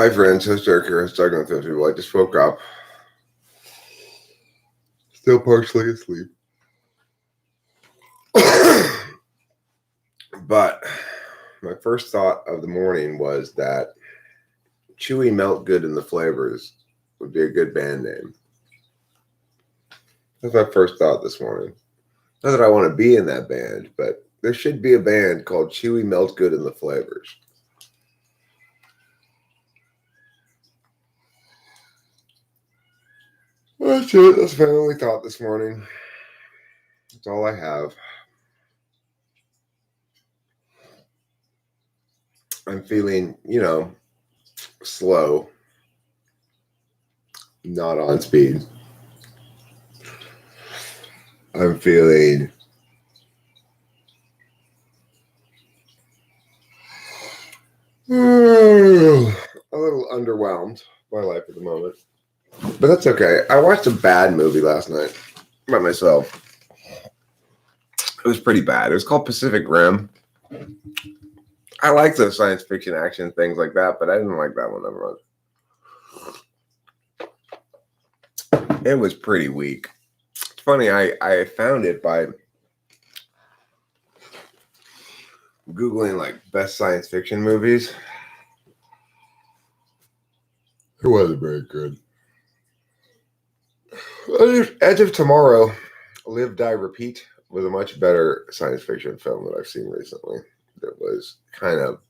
Hi, friends. It's Derek here. I was talking with those people. I just woke up. Still partially asleep. But my first thought of the morning was that Chewy, Meltgood, and the Flavors would be a good band name. That's my first thought this morning. Not that I want to be in that band, but there should be a band called Chewy, Meltgood, and the Flavors. That's it. That's my only thought this morning. That's all I have. I'm feeling, slow, not on speed. I'm feeling a little underwhelmed by life at the moment. But that's okay. I watched a bad movie last night by myself. It was pretty bad. It was called Pacific Rim. I like those science fiction action things like that, but I didn't like that one that much. It was pretty weak. It's funny, I found it by Googling like best science fiction movies. It wasn't very good. Edge of Tomorrow, Live, Die, Repeat was a much better science fiction film that I've seen recently. It was kind of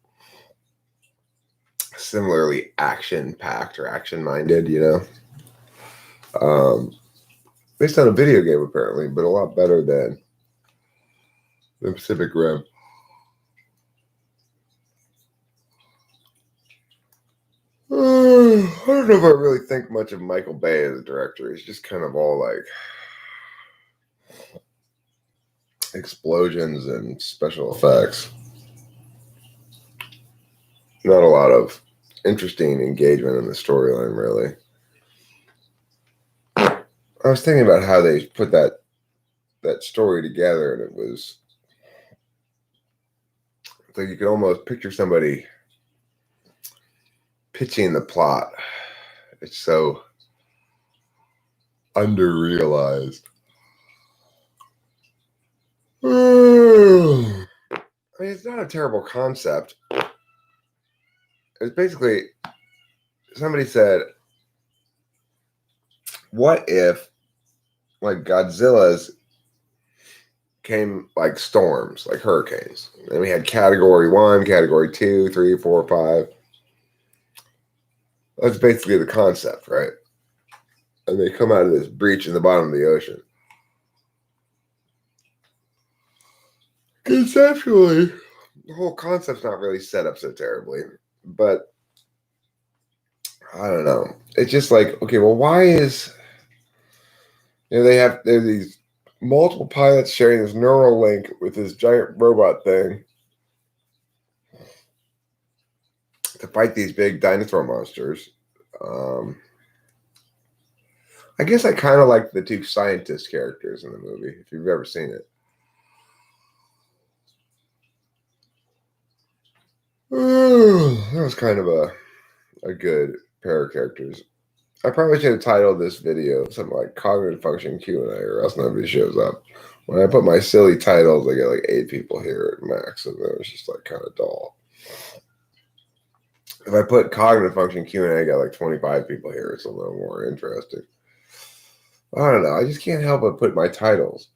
similarly action-packed or action-minded, based on a video game apparently, but a lot better than Pacific Rim. I don't know if I really think much of Michael Bay as a director. He's just kind of all like explosions and special effects. Not a lot of interesting engagement in the storyline, really. I was thinking about how they put that story together, and it was like you could almost picture somebody pitching the plot. It's so under-realized. I mean, it's not a terrible concept. It's basically, somebody said, what if like Godzilla's came like storms, like hurricanes, and we had category 1, category 2, 3, 4, 5. That's basically the concept, right? And they come out of this breach in the bottom of the ocean. Conceptually, the whole concept's not really set up so terribly, but I don't know. It's just like, okay, well, why is there's these multiple pilots sharing this neural link with this giant robot thing to fight these big dinosaur monsters. I guess I kind of like the two scientist characters in the movie, if you've ever seen it. That was kind of a good pair of characters. I probably should have titled this video something like Cognitive Function Q&A, or else nobody shows up. When I put my silly titles, I get like 8 people here at max, and then it's just like kind of dull. If I put Cognitive Function Q&A, I got like 25 people here. It's a little more interesting. I don't know. I just can't help but put my titles.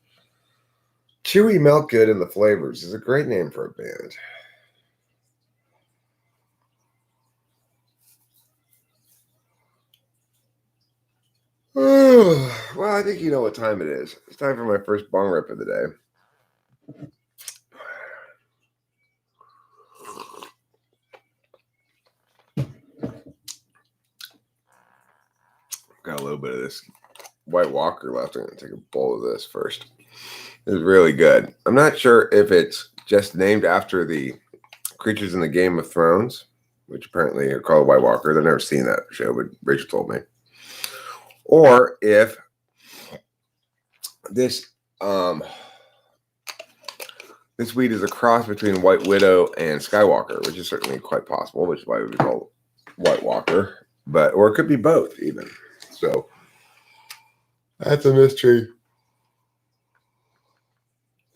Chewy, Meltgood, and the Flavors is a great name for a band. Well, I think you know what time it is. It's time for my first bong rip of the day. Got a little bit of this White Walker left. I'm going to take a bowl of this first. It's really good. I'm not sure if it's just named after the creatures in the Game of Thrones, which apparently are called White Walkers. I've never seen that show, but Rachel told me. Or if this weed is a cross between White Widow and Skywalker, which is certainly quite possible, which is why it would be called White Walker, or it could be both even. So that's a mystery.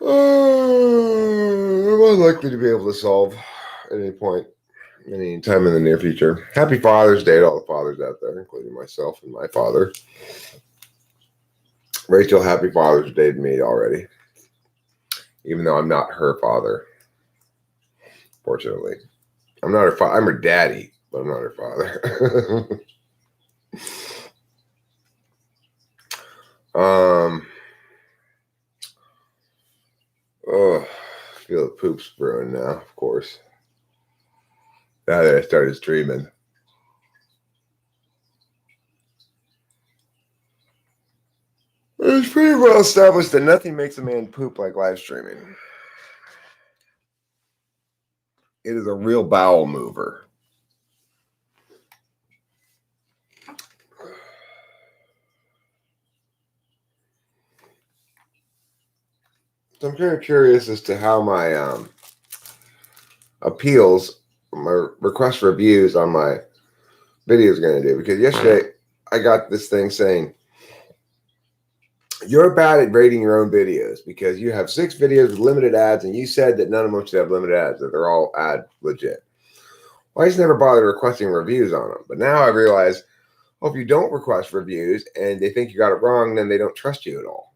I'm unlikely to be able to solve at any point, any time in the near future. Happy Father's Day to all the fathers out there, including myself and my father. Rachel, happy Father's Day to me already, even though I'm not her father. Fortunately, I'm not her father. I'm her daddy, but I'm not her father. Oh, I feel the poop's brewing now, of course. Now that I started streaming. It's pretty well established that nothing makes a man poop like live streaming. It is a real bowel mover. So I'm kind of curious as to how my appeals, my request for reviews on my video is going to do. Because yesterday I got this thing saying, you're bad at rating your own videos because you have 6 videos with limited ads and you said that none of them should have limited ads, that they're all ad legit. Well, I just never bothered requesting reviews on them. But now I realize, well, if you don't request reviews and they think you got it wrong, then they don't trust you at all.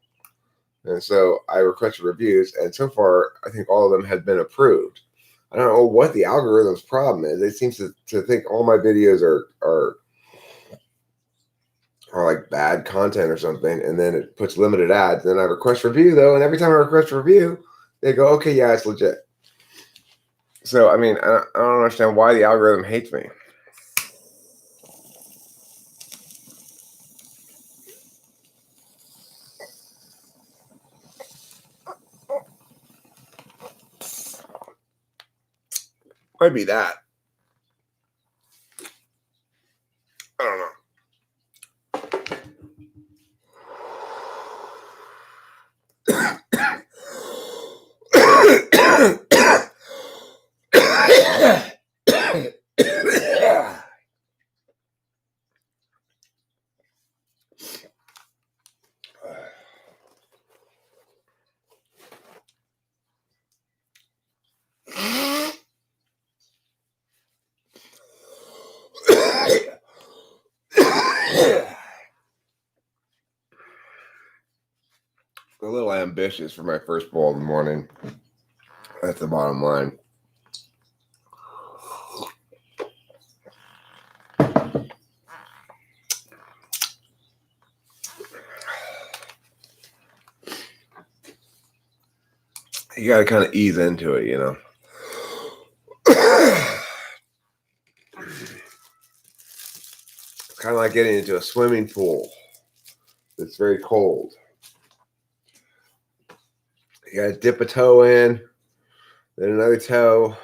And so I requested reviews, and so far, I think all of them have been approved. I don't know what the algorithm's problem is. It seems to think all my videos are like bad content or something, and then it puts limited ads. And then I request review, though, and every time I request a review, they go, okay, yeah, it's legit. So, I mean, I don't understand why the algorithm hates me. Might be that. I don't know. A little ambitious for my first bowl of the morning. That's the bottom line. You got to kind of ease into it, you know. Kind of like getting into a swimming pool. It's very cold. You got to dip a toe in, then another toe.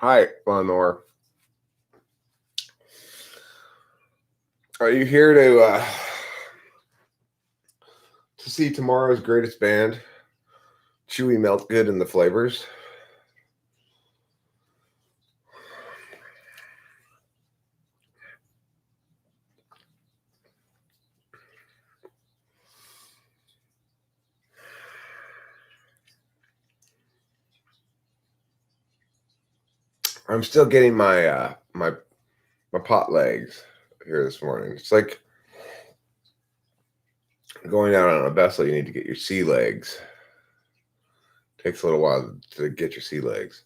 Hi, Lenore. Are you here to see tomorrow's greatest band, Chewy, Meltgood, and the Flavors? I'm still getting my my pot legs, here this morning. It's like going out on a vessel. You need to get your sea legs. Takes a little while to get your sea legs.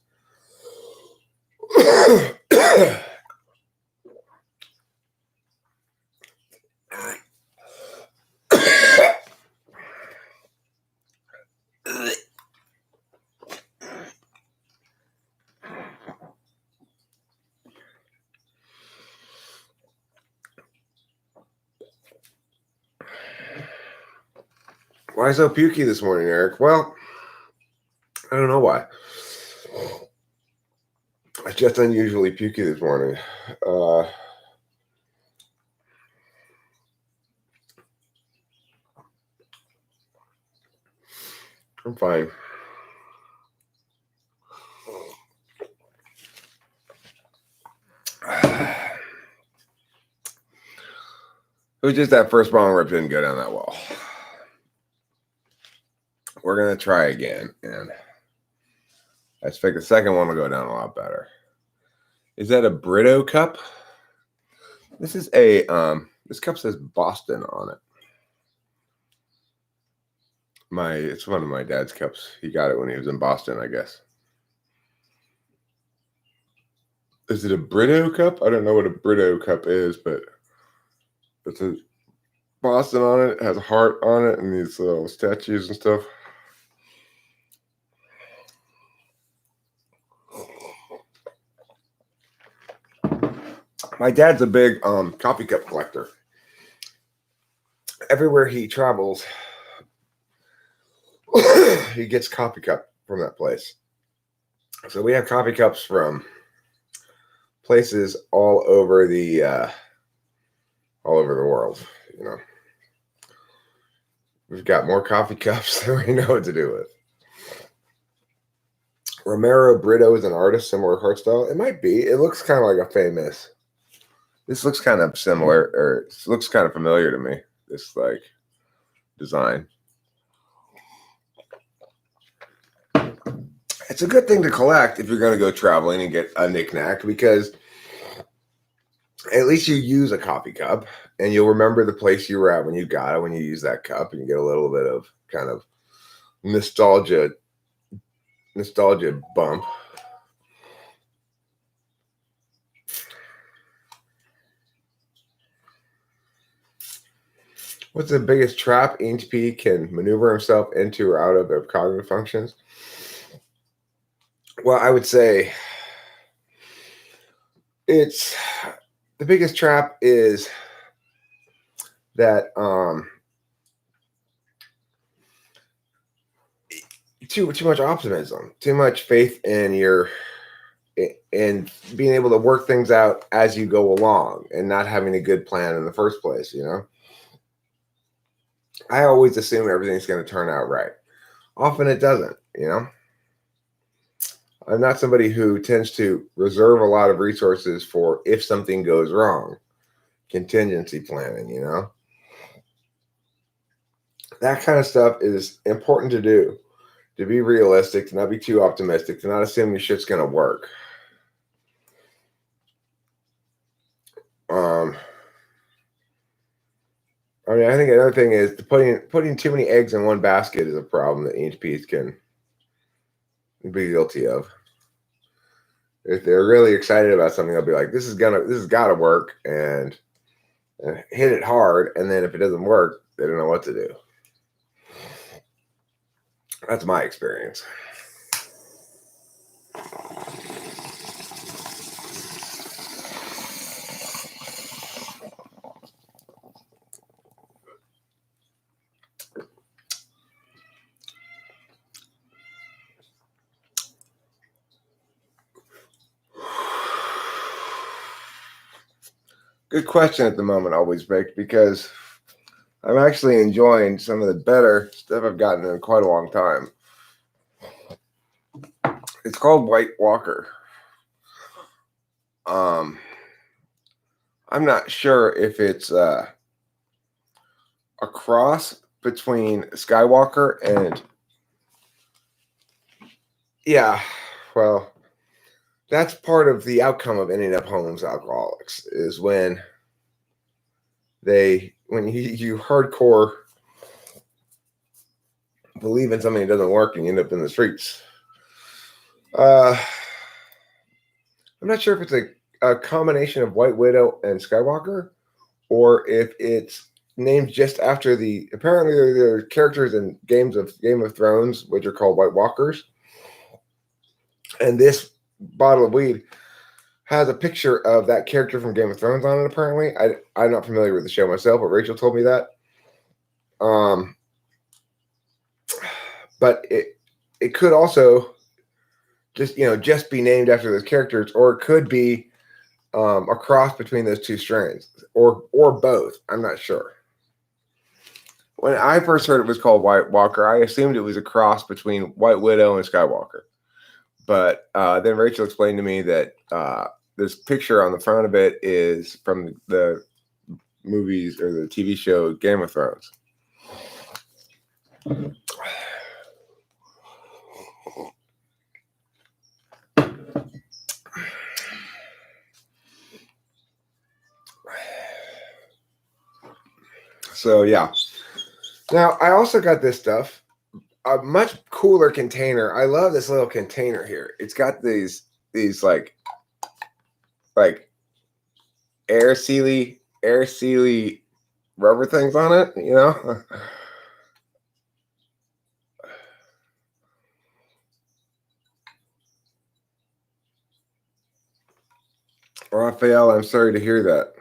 Why so pukey this morning, Eric? Well, I don't know why. It's just unusually pukey this morning. I'm fine. It was just that first bong rip didn't go down that well. We're going to try again, and I expect the second one will go down a lot better. Is that a Brito cup? This is a, this cup says Boston on it. It's one of my dad's cups. He got it when he was in Boston, I guess. Is it a Brito cup? I don't know what a Brito cup is, but it's a Boston on it. It has a heart on it and these little statues and stuff. My dad's a big coffee cup collector. Everywhere he travels, he gets coffee cup from that place. So we have coffee cups from places all over the world. You know, we've got more coffee cups than we know what to do with. Romero Brito is an artist, similar art style. It might be. It looks kind of like a famous. This looks kind of similar, or it looks kind of familiar to me. This like design. It's a good thing to collect if you're going to go traveling and get a knick-knack, because at least you use a coffee cup and you'll remember the place you were at when you got it, when you use that cup, and you get a little bit of kind of nostalgia bump. What's the biggest trap HP can maneuver himself into or out of their cognitive functions? Well, I would say it's the biggest trap is that too much optimism, too much faith in being able to work things out as you go along, and not having a good plan in the first place. You know, I always assume everything's going to turn out right. Often it doesn't. You know, I'm not somebody who tends to reserve a lot of resources for if something goes wrong. Contingency planning, you know, that kind of stuff is important to do. To be realistic, to not be too optimistic, to not assume your shit's going to work. I mean, I think another thing is putting too many eggs in one basket is a problem that EHPs can be guilty of. If they're really excited about something, they'll be like, "This has got to work," and hit it hard. And then if it doesn't work, they don't know what to do. That's my experience. Good question at the moment, always, Vic, because I'm actually enjoying some of the better stuff I've gotten in quite a long time. It's called White Walker. I'm not sure if it's a cross between Skywalker and well, that's part of the outcome of ending up home as alcoholics, is when when you hardcore believe in something that doesn't work and you end up in the streets. I'm not sure if it's a combination of White Widow and Skywalker, or if it's named just after apparently there are characters in Game of Thrones which are called White Walkers, and this bottle of weed has a picture of that character from Game of Thrones on it. Apparently, I'm not familiar with the show myself, but Rachel told me that. But it could also just be named after those characters, or it could be a cross between those two strains, or both. I'm not sure. When I first heard it was called White Walker, I assumed it was a cross between White Widow and Skywalker. But then Rachel explained to me that this picture on the front of it is from the movies or the TV show Game of Thrones. So yeah. Now I also got this stuff, a much cooler container. I love this little container here. It's got these like air sealy rubber things on it, Raphael, I'm sorry to hear that.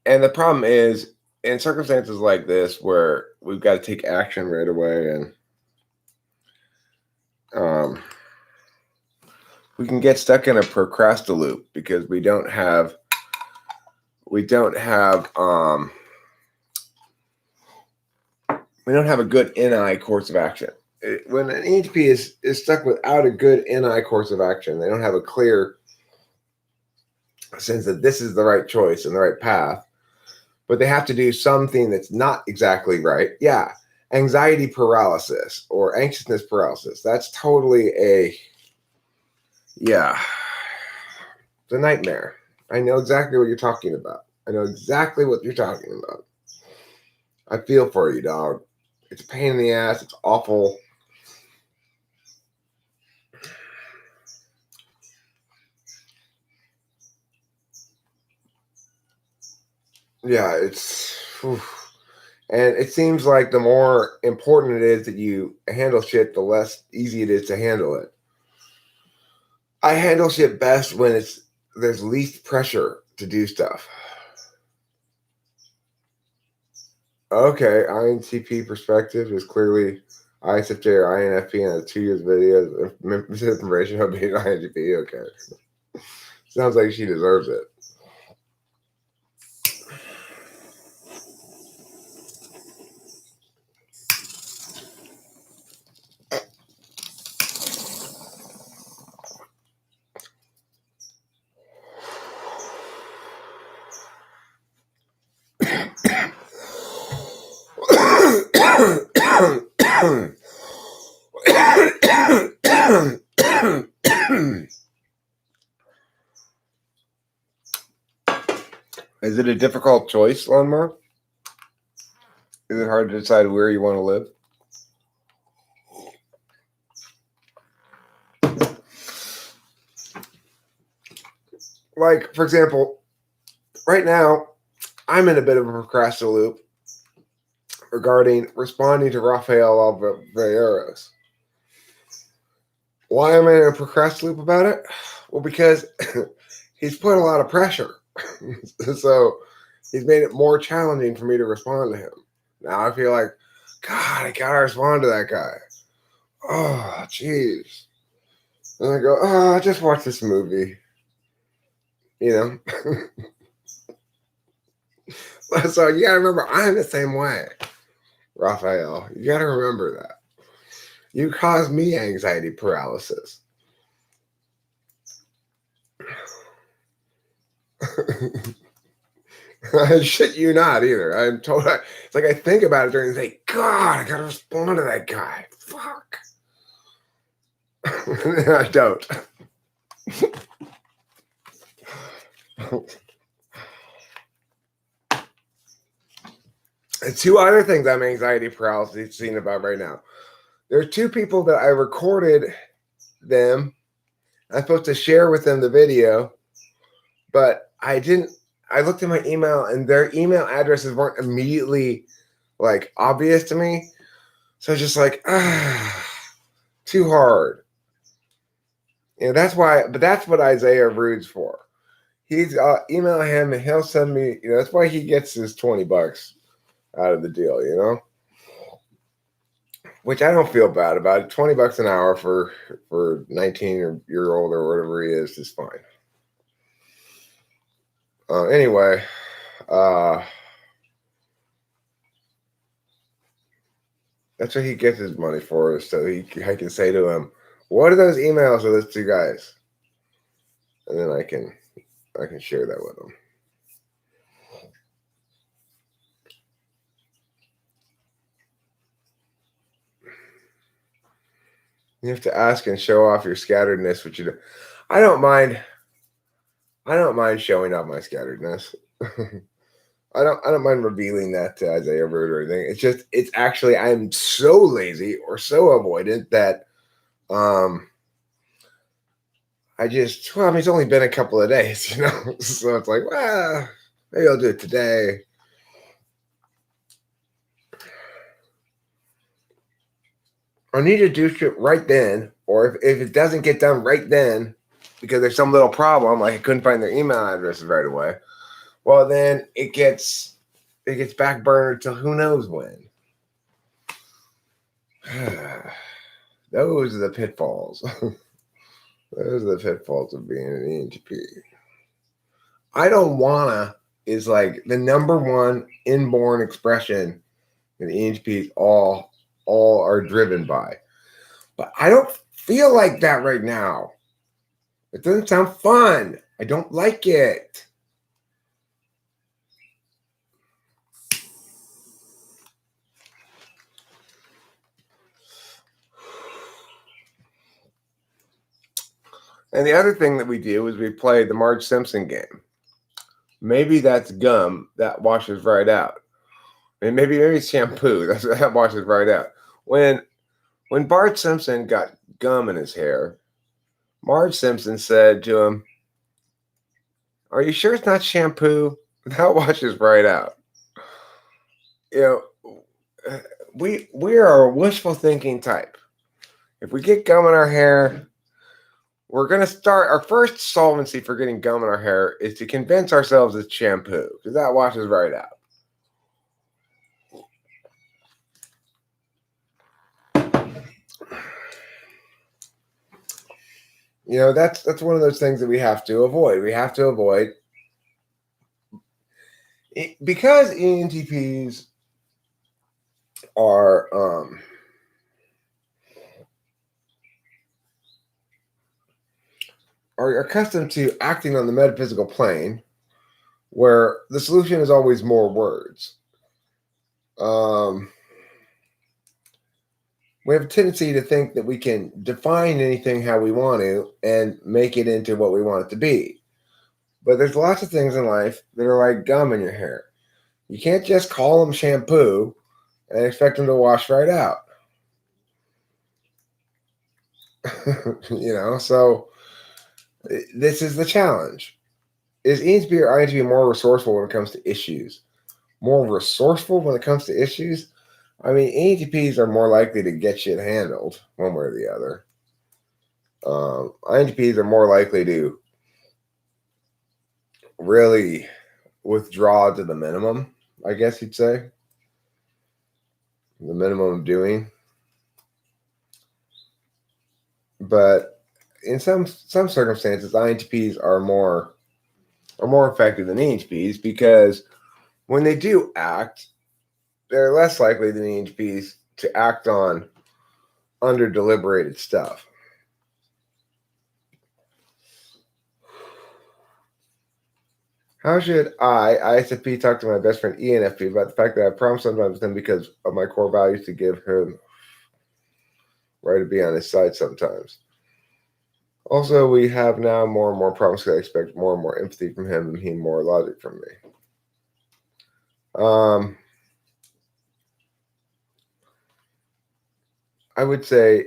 And the problem is, in circumstances like this where we've got to take action right away, and we can get stuck in a procrastinator loop because we don't have a good NI course of action. When an EHP is stuck without a good NI course of action, they don't have a clear sense that this is the right choice and the right path, but they have to do something that's not exactly right. Yeah, anxiety paralysis or anxiousness paralysis. That's totally it's a nightmare. I know exactly what you're talking about. I feel for you, dog. It's a pain in the ass. It's awful. Yeah, and it seems like the more important it is that you handle shit, the less easy it is to handle it. I handle shit best when there's least pressure to do stuff. Okay, INTP perspective is clearly ISFJ or INFP in a 2 years video. Misinformation of being INTP. Okay. Sounds like she deserves it. Is it a difficult choice, Lawnmower? Is it hard to decide where you want to live? Like, for example, right now, I'm in a bit of a procrastinator loop regarding responding to Rafael Alvarez. Why am I in a procrastinator loop about it? Well, because he's put a lot of pressure. So he's made it more challenging for me to respond to him. Now I feel like, God, I gotta respond to that guy. Oh, jeez. And I go, I just watched this movie. So you gotta remember, I'm the same way, Raphael. You gotta remember that. You caused me anxiety paralysis. I shit you not either. I'm totally. It's like I think about it during the day. God, I gotta respond to that guy. Fuck. I don't. Two other things I'm anxiety paralysis thinking about right now. There are two people that I recorded them. I'm supposed to share with them the video, but I didn't. I looked at my email and their email addresses weren't immediately like obvious to me. So I was just like, too hard. You know, that's why, but that's what Isaiah Rude's for. He's email him and he'll send me, you know, that's why he gets his $20 out of the deal, you know? Which I don't feel bad about it. $20 an hour for 19-year-old or whatever he is fine. Anyway, that's what he gets his money for. So I can say to him, "What are those emails of those two guys?" And then I can share that with him. You have to ask and show off your scatteredness, which you do. I don't mind showing off my scatteredness. I don't mind revealing that to Isaiah Bird or anything. It's actually I'm so lazy or so avoidant that it's only been a couple of days, you know. So it's like, well, maybe I'll do it today. I need to do shit right then, or if it doesn't get done right then because there's some little problem, like I couldn't find their email addresses right away, well then it gets backburnered till who knows when. Those are the pitfalls. Those are the pitfalls of being an ENTP. I don't wanna is like the number one inborn expression that ENTPs all are driven by. But I don't feel like that right now. It doesn't sound fun. I don't like it. And the other thing that we do is we play the Marge Simpson game. Maybe that's gum that washes right out. And maybe it's shampoo that washes right out. When Bart Simpson got gum in his hair, Marge Simpson said to him, "Are you sure it's not shampoo? That washes right out." You know, we are a wishful thinking type. If we get gum in our hair, we're going to start our first solvency for getting gum in our hair is to convince ourselves it's shampoo because that washes right out. You know, that's one of those things that we have to avoid. We have to avoid it, because ENTPs are accustomed to acting on the metaphysical plane where the solution is always more words. We have a tendency to think that we can define anything how we want to and make it into what we want it to be. But there's lots of things in life that are like gum in your hair. You can't just call them shampoo and expect them to wash right out. You know, so this is the challenge. Is ENTP or INTP more resourceful when it comes to issues? More resourceful when it comes to issues? I mean, ENTPs are more likely to get shit handled one way or the other. INTPs are more likely to really withdraw to the minimum, I guess you'd say. The minimum of doing. But in some circumstances, INTPs are more effective than ENTPs because when they do act, they're less likely than ENTPs to act on under deliberated stuff. How should ISFP, talk to my best friend ENFP about the fact that I promise sometimes with him because of my core values to give him right to be on his side sometimes? Also, we have now more and more problems because I expect more and more empathy from him and he more logic from me. I would say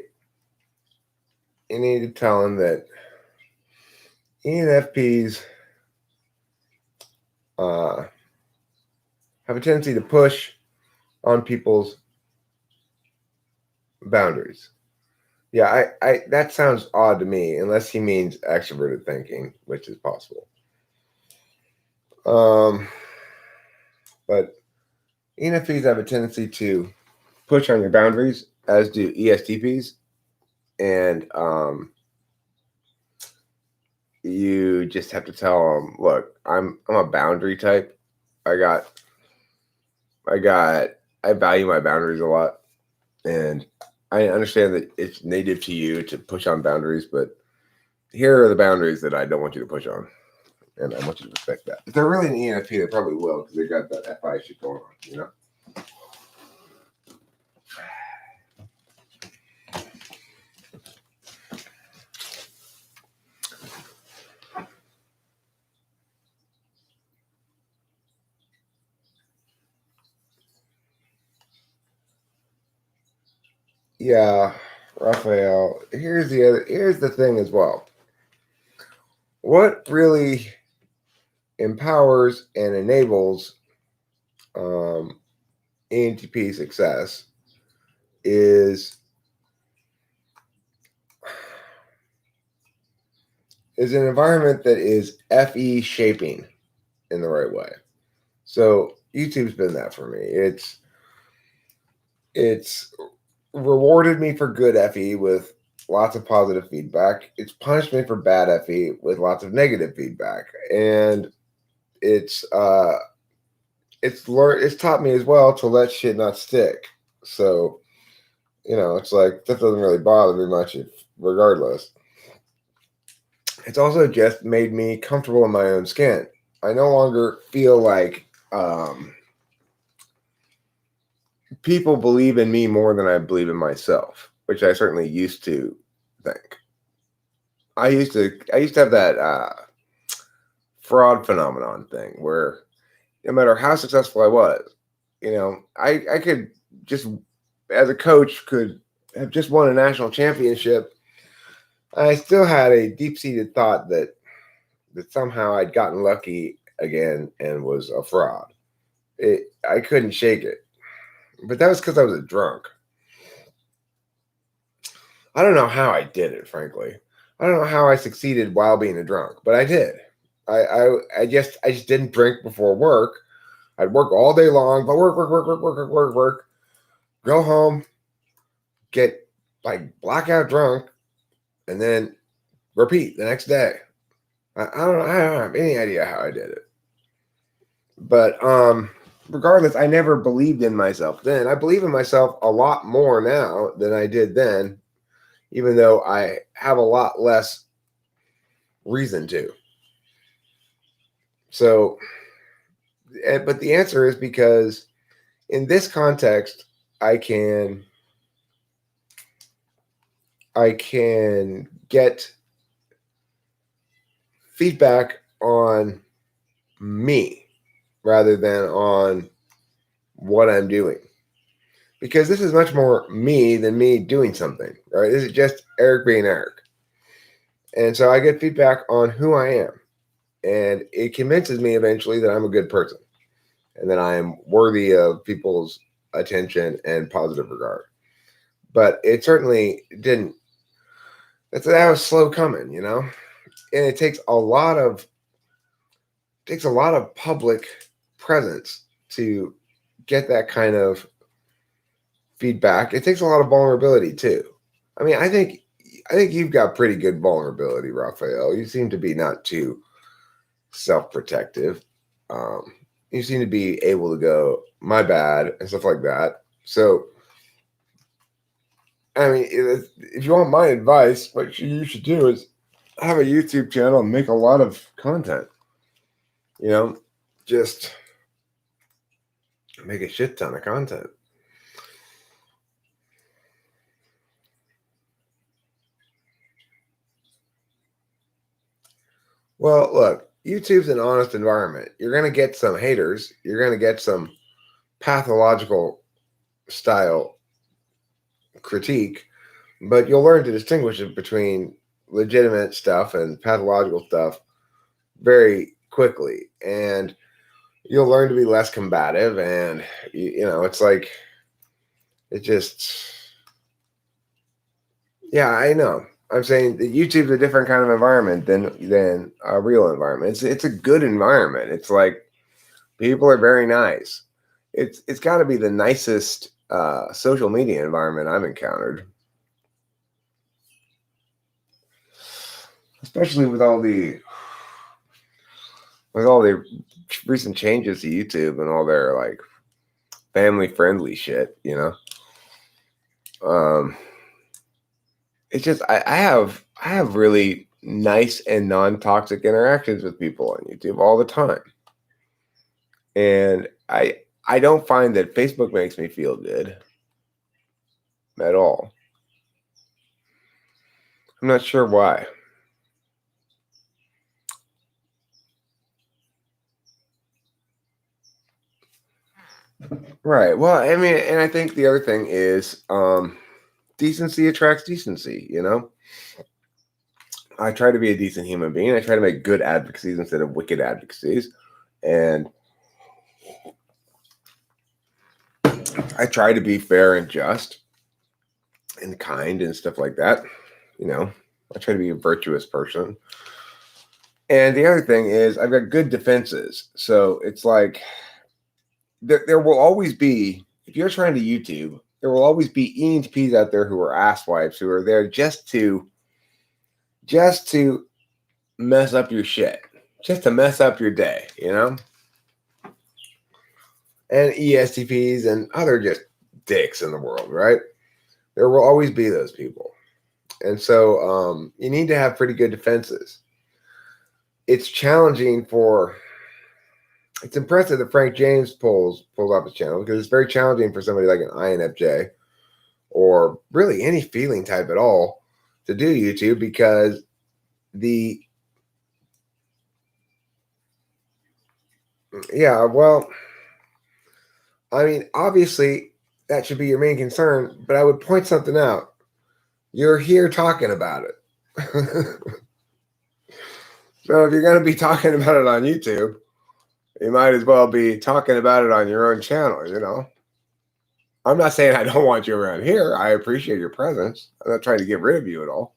you need to tell him that ENFPs have a tendency to push on people's boundaries. Yeah, I that sounds odd to me, unless he means extroverted thinking, which is possible. But ENFPs have a tendency to push on your boundaries, as do ESTPs, and you just have to tell them, look, I'm a boundary type. I got I value my boundaries a lot, and I understand that it's native to you to push on boundaries, but here are the boundaries that I don't want you to push on, and I want you to respect that. If they're really an ENFP, they probably will because they got that FI shit going on, you know. Yeah, Raphael. Here's the thing as well. What really empowers and enables ENTP success is an environment that is FE shaping in the right way. So YouTube's been that for me. It's rewarded me for good FE with lots of positive feedback. It's punished me for bad FE with lots of negative feedback. And it's taught me as well to let shit not stick. So, it's like that doesn't really bother me much regardless. It's also just made me comfortable in my own skin. I no longer feel like people believe in me more than I believe in myself, which I certainly used to think. I used to have that fraud phenomenon thing where no matter how successful I was, I could just, as a coach, could have just won a national championship. I still had a deep-seated thought that somehow I'd gotten lucky again and was a fraud. I couldn't shake it. But that was because I was a drunk. I don't know how I did it, frankly. I don't know how I succeeded while being a drunk, but I did. I just didn't drink before work. I'd work all day long, but work. Go home, get like blackout drunk, and then repeat the next day. I don't have any idea how I did it. But regardless, I never believed in myself then. I believe in myself a lot more now than I did then, even though I have a lot less reason to. So, but the answer is because in this context, I can get feedback on me rather than on what I'm doing. Because this is much more me than me doing something, right? This is just Eric being Eric. And so I get feedback on who I am. And it convinces me eventually that I'm a good person and that I am worthy of people's attention and positive regard. But it certainly didn't. That was slow coming, and it takes a lot of public presence to get that kind of feedback. It takes a lot of vulnerability too. I mean, I think you've got pretty good vulnerability, Raphael. You seem to be not too self-protective. You seem to be able to go, my bad, and stuff like that. So, I mean, if you want my advice, what you should do is have a YouTube channel and make a lot of content. Just make a shit ton of content. Well, look, YouTube's an honest environment. You're going to get some haters. You're going to get some pathological style critique, but you'll learn to distinguish it between legitimate stuff and pathological stuff very quickly. And you'll learn to be less combative. And, it's like, it just, yeah, I know. I'm saying that YouTube's a different kind of environment than a real environment. It's a good environment. It's like people are very nice. It's got to be the nicest social media environment I've encountered, especially with all the recent changes to YouTube and all their like family friendly shit. It's just I have really nice and non-toxic interactions with people on YouTube all the time. And I don't find that Facebook makes me feel good at all. I'm not sure why. Right. Well, I mean, and I think the other thing is decency attracts decency, I try to be a decent human being. I try to make good advocacies instead of wicked advocacies. And I try to be fair and just and kind and stuff like that. I try to be a virtuous person. And the other thing is I've got good defenses. So it's like there will always be, if you're trying to YouTube, there will always be ENTPs out there who are asswipes who are there just to mess up your shit, just to mess up your day, And ESTPs and other just dicks in the world, right? There will always be those people. And so you need to have pretty good defenses. It's challenging it's impressive that Frank James pulls off his channel because it's very challenging for somebody like an INFJ or really any feeling type at all to do YouTube because I mean, obviously that should be your main concern, but I would point something out. You're here talking about it. So if you're going to be talking about it on YouTube, you might as well be talking about it on your own channel, I'm not saying I don't want you around here. I appreciate your presence. I'm not trying to get rid of you at all.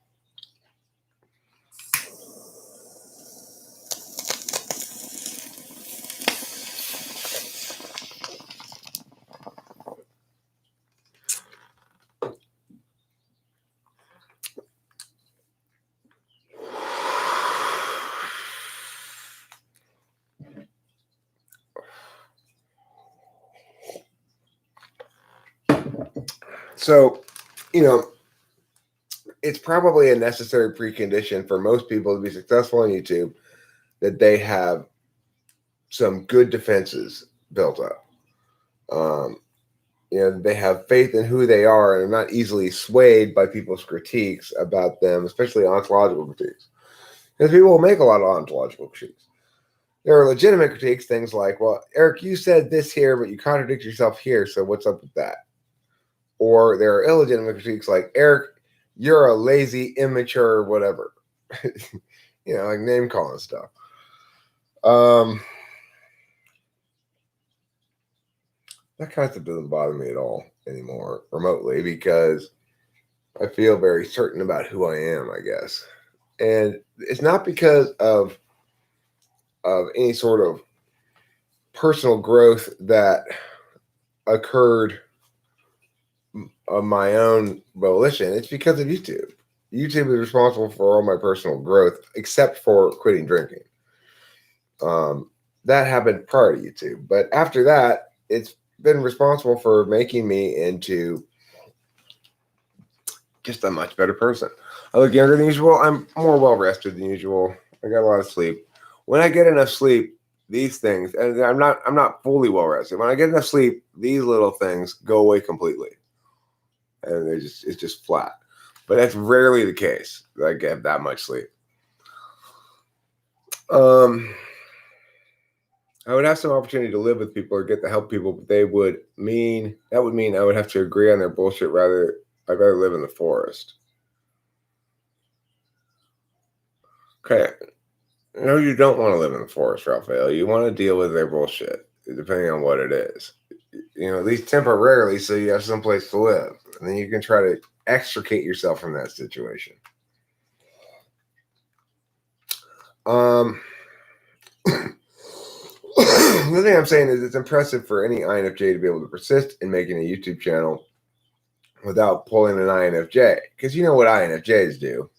So, it's probably a necessary precondition for most people to be successful on YouTube that they have some good defenses built up. They have faith in who they are and are not easily swayed by people's critiques about them, especially ontological critiques. Because people will make a lot of ontological critiques. There are legitimate critiques, things like, well, Eric, you said this here, but you contradict yourself here, so what's up with that? Or there are illegitimate critiques like, Eric, you're a lazy, immature, whatever. Like name calling stuff. That kind of stuff doesn't bother me at all anymore remotely because I feel very certain about who I am, I guess. And it's not because of any sort of personal growth that occurred of my own volition. It's because of YouTube. YouTube is responsible for all my personal growth, except for quitting drinking. That happened prior to YouTube. But after that, it's been responsible for making me into just a much better person. I look younger than usual. I'm more well-rested than usual. I got a lot of sleep. When I get enough sleep, these things, and I'm not fully well-rested. When I get enough sleep, these little things go away completely. And it's just flat. But that's rarely the case that I get that much sleep. I would have some opportunity to live with people or get to help people, but that would mean I would have to agree on their bullshit. I'd rather live in the forest. Okay, no, you don't want to live in the forest, Raphael. You want to deal with their bullshit, depending on what it is. At least temporarily, so you have someplace to live, and then you can try to extricate yourself from that situation. The thing I'm saying is it's impressive for any INFJ to be able to persist in making a YouTube channel without pulling an INFJ. Because you know what INFJs do?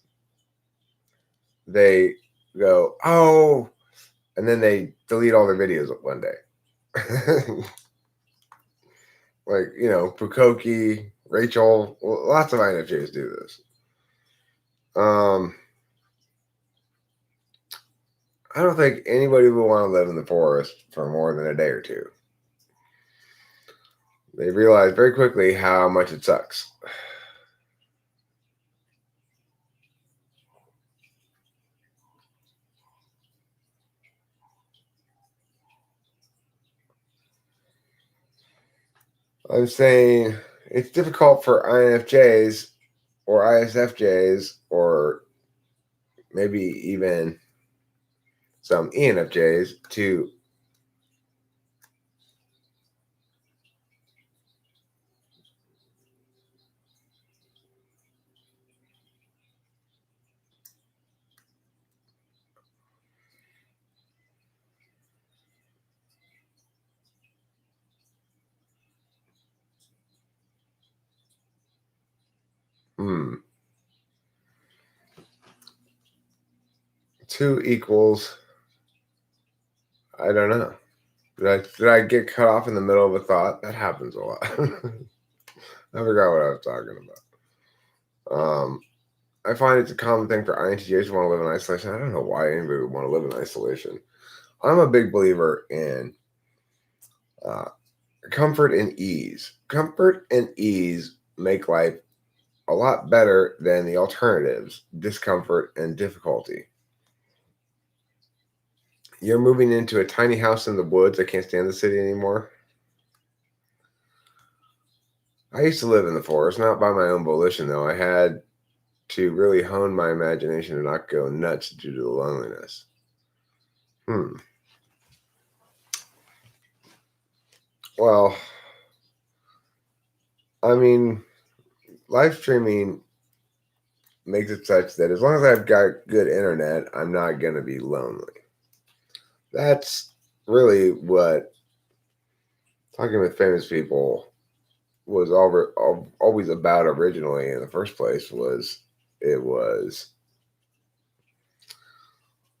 They go, oh, and then they delete all their videos one day. Like, Pukoki, Rachel, lots of INFJs do this. I don't think anybody would want to live in the forest for more than a day or two. They realize very quickly how much it sucks. I'm saying it's difficult for INFJs or ISFJs or maybe even some ENFJs to two equals, I don't know. Did I get cut off in the middle of a thought? That happens a lot. I forgot what I was talking about. I find it's a common thing for INTJs to want to live in isolation. I don't know why anybody would want to live in isolation. I'm a big believer in comfort and ease. Comfort and ease make life a lot better than the alternatives, discomfort and difficulty. You're moving into a tiny house in the woods. I can't stand the city anymore. I used to live in the forest, not by my own volition, though. I had to really hone my imagination and not go nuts due to the loneliness. Well, I mean, live streaming makes it such that as long as I've got good internet, I'm not going to be lonely. That's really what talking with famous people was always about originally in the first place. It was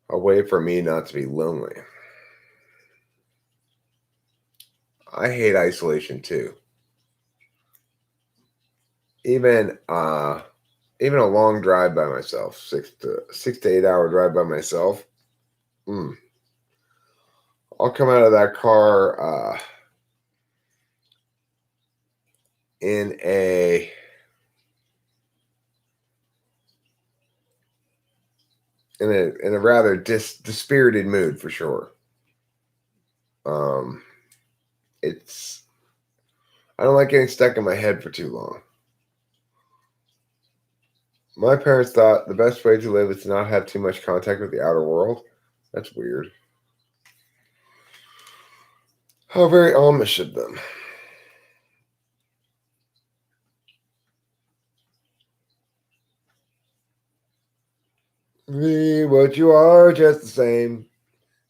a way for me not to be lonely. I hate isolation too. Even a long drive by myself, 6 to 8 hour drive by myself. I'll come out of that car in a rather dispirited mood for sure. I don't like getting stuck in my head for too long. My parents thought the best way to live is to not have too much contact with the outer world. That's weird. How very Amish of them. Be what you are, just the same.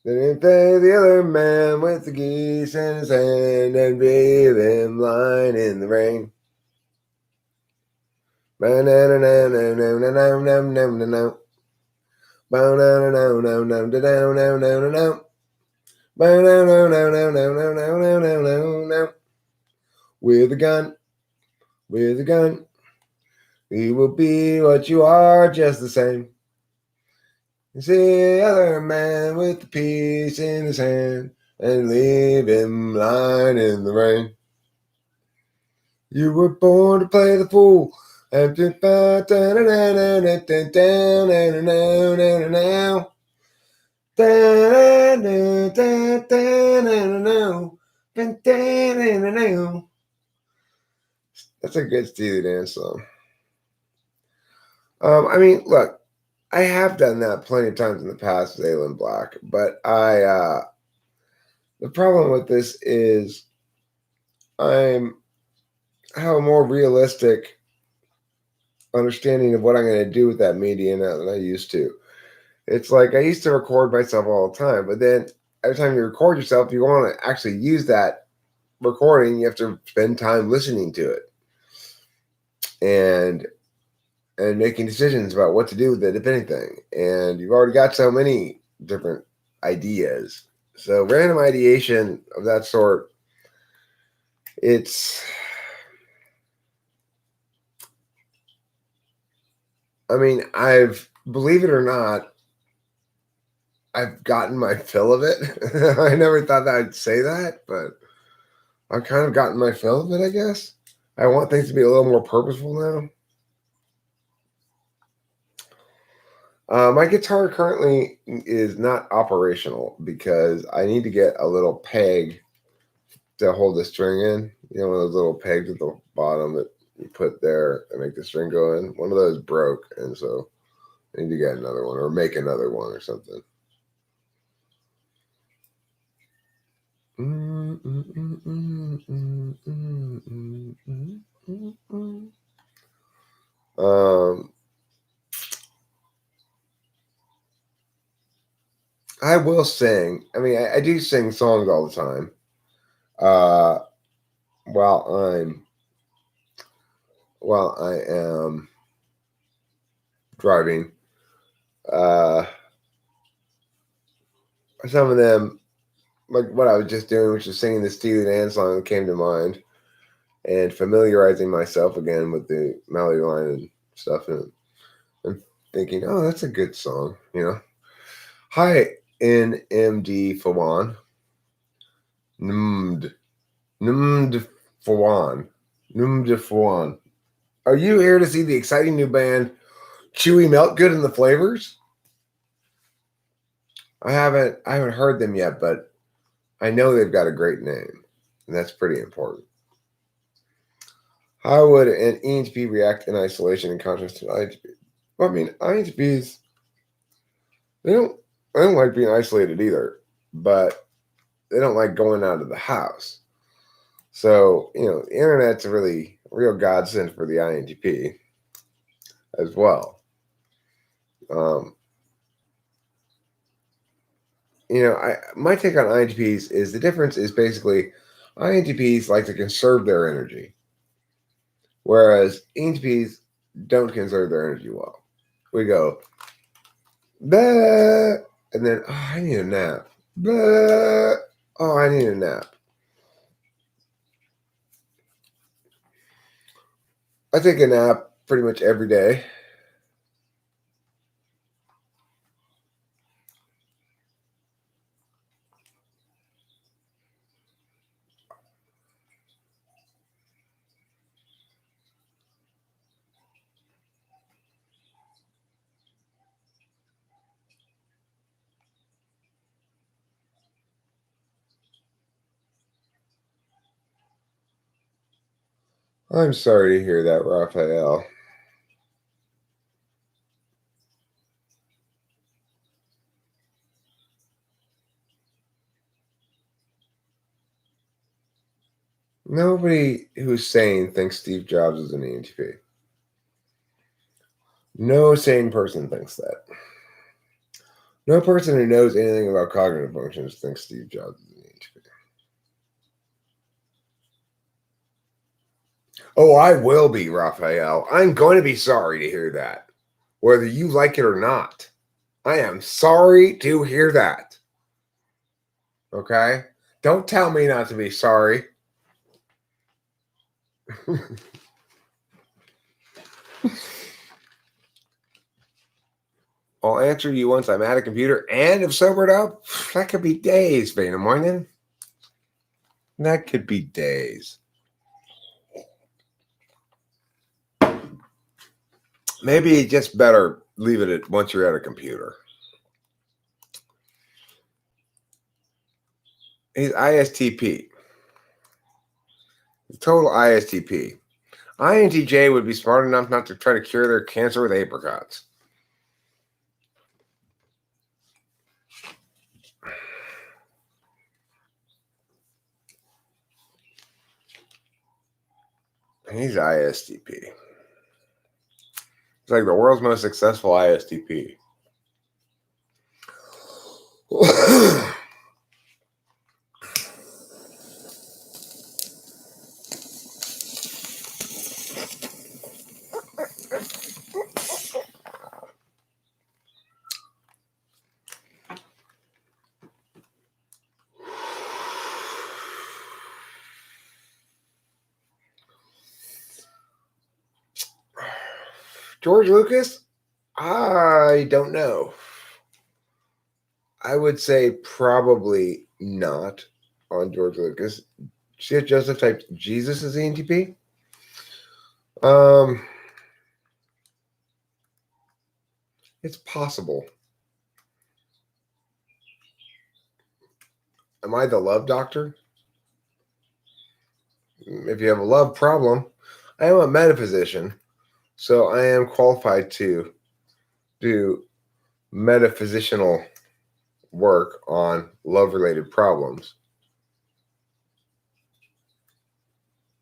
Then pay the other man with the geese in his hand and leave him lying in the rain. With a gun, we will be what you are, just the same. You see the other man with the piece in his hand and leave him lying in the rain. You were born to play the fool. That's a good Steely Dan song. I mean, look, I have done that plenty of times in the past with Alan Black, but the problem with this is I have a more realistic understanding of what I'm going to do with that media now than I used to. It's like I used to record myself all the time, but then every time you record yourself, you want to actually use that recording. You have to spend time listening to it and making decisions about what to do with it, if anything. And you've already got so many different ideas. So random ideation of that sort, believe it or not, I've gotten my fill of it. I never thought that I'd say that, but I've kind of gotten my fill of it, I guess. I want things to be a little more purposeful now. My guitar currently is not operational because I need to get a little peg to hold the string in. You know, one of those little pegs at the bottom that you put there and make the string go in. One of those broke, and so I need to get another one or make another one or something. I will sing. I mean, I do sing songs all the time. While I am driving. Some of them, like what I was just doing, which is singing the Steely Dan song that came to mind, and familiarizing myself again with the melody line and stuff, and thinking, oh, that's a good song, you know. Hi, NMD Fawan. Numd Fawan. Numd Fawan. Are you here to see the exciting new band Chewy Meltgood and the Flavors? I haven't heard them yet, but I know they've got a great name, and that's pretty important. How would an ENTP react in isolation in contrast to an INTP? Well, I mean, INTPs, they don't like being isolated either, but they don't like going out of the house. So, you know, the internet's a real godsend for the INTP as well. You know, my take on INTPs is the difference is basically INTPs like to conserve their energy, whereas ENTPs don't conserve their energy well. We go, bah, and then, oh, I need a nap. Bah, oh, I need a nap. I take a nap pretty much every day. I'm sorry to hear that, Raphael. Nobody who's sane thinks Steve Jobs is an ENTP. No sane person thinks that. No person who knows anything about cognitive functions thinks Steve Jobs is an ENTP. Oh, I will be, Raphael. I'm going to be sorry to hear that, whether you like it or not. I am sorry to hear that. Okay? Don't tell me not to be sorry. I'll answer you once I'm at a computer and have sobered up. That could be days, Vena Morning. That could be days. Maybe you just better leave it at once you're at a computer. He's ISTP. Total ISTP. INTJ would be smart enough not to try to cure their cancer with apricots. He's ISTP. It's like the world's most successful ISTP. George Lucas? I don't know. I would say probably not on George Lucas. C.S. Joseph typed Jesus as the ENTP. It's possible. Am I the love doctor? If you have a love problem, I am a metaphysician, so I am qualified to do metaphysical work on love-related problems.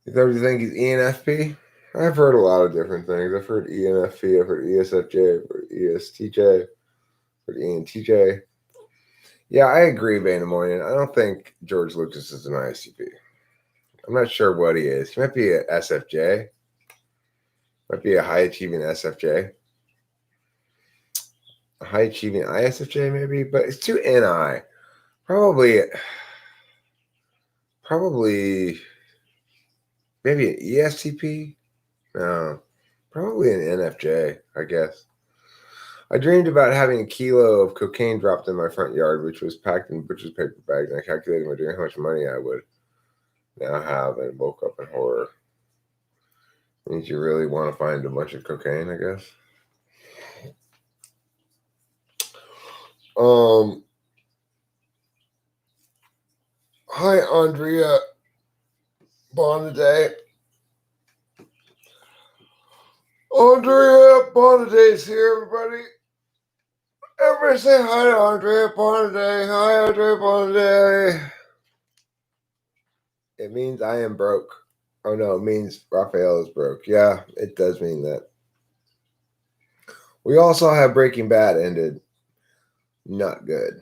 Is that what you think he's ENFP? I've heard a lot of different things. I've heard ENFP, I've heard ESFJ, I've heard ESTJ, I've heard ENTJ. Yeah, I agree, Vandermoyen. I don't think George Lucas is an ISTP. I'm not sure what he is. He might be a SFJ. Might be a high-achieving SFJ. A high-achieving ISFJ, maybe, but it's too NI. Probably maybe an ESTP. No, probably an NFJ, I guess. I dreamed about having a kilo of cocaine dropped in my front yard, which was packed in butcher's paper bags, and I calculated in my dream how much money I would now have, and woke up in horror. Means you really want to find a bunch of cocaine, I guess. Hi, Andrea Bonaday. Andrea Bonaday's here, everybody. Everybody say hi to Andrea Bonaday. Hi, Andrea Bonaday. It means I am broke. Oh, no, it means Raphael is broke. Yeah, it does mean that. We all saw how Breaking Bad ended. Not good.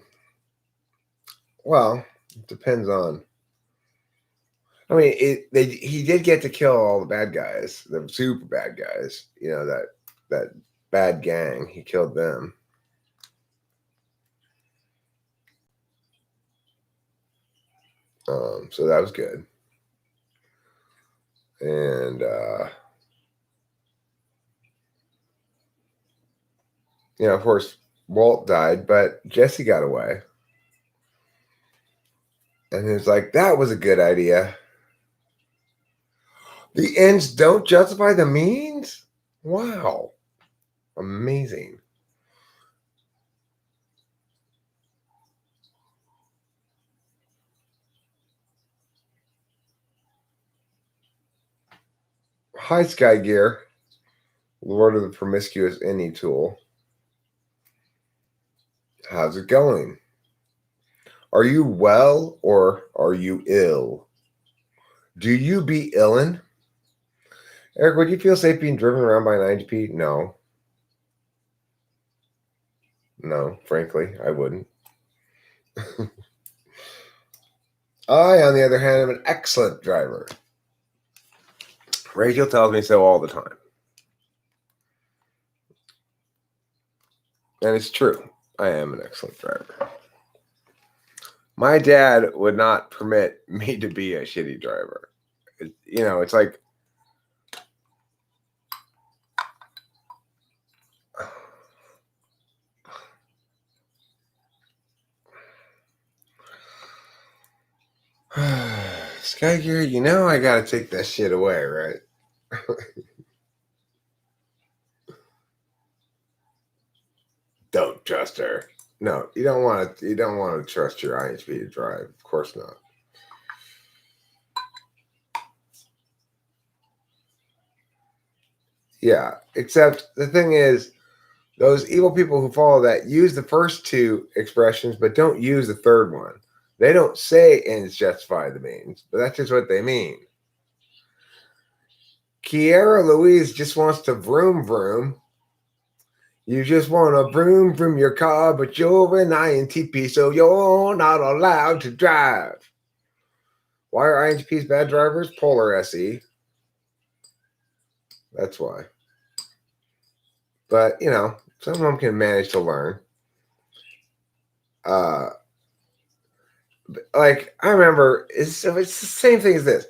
Well, it depends on. I mean, he did get to kill all the bad guys, the super bad guys. You know, that bad gang. He killed them. So that was good. And of course, Walt died, but Jesse got away. And he was like, that was a good idea. The ends don't justify the means? Wow. Amazing. Hi, Sky Gear. Lord of the Promiscuous Any Tool. How's it going? Are you well or are you ill? Do you be illin'? Eric, would you feel safe being driven around by an IGP? No. No, frankly, I wouldn't. I, on the other hand, am an excellent driver. Rachel tells me so all the time. And it's true. I am an excellent driver. My dad would not permit me to be a shitty driver. It's like, Sky Gear, I gotta take that shit away, right? Don't trust her. No, you don't want to. You don't want to trust your IHP to drive. Of course not. Yeah, except the thing is, those evil people who follow that use the first two expressions, but don't use the third one. They don't say ends justify the means, but that's just what they mean. Kiara Louise just wants to vroom vroom. You just want to vroom vroom your car, but you're an INTP, so you're not allowed to drive. Why are INTPs bad drivers? Polar SE. That's why. But, some of them can manage to learn. Like, I remember, it's the same thing as this.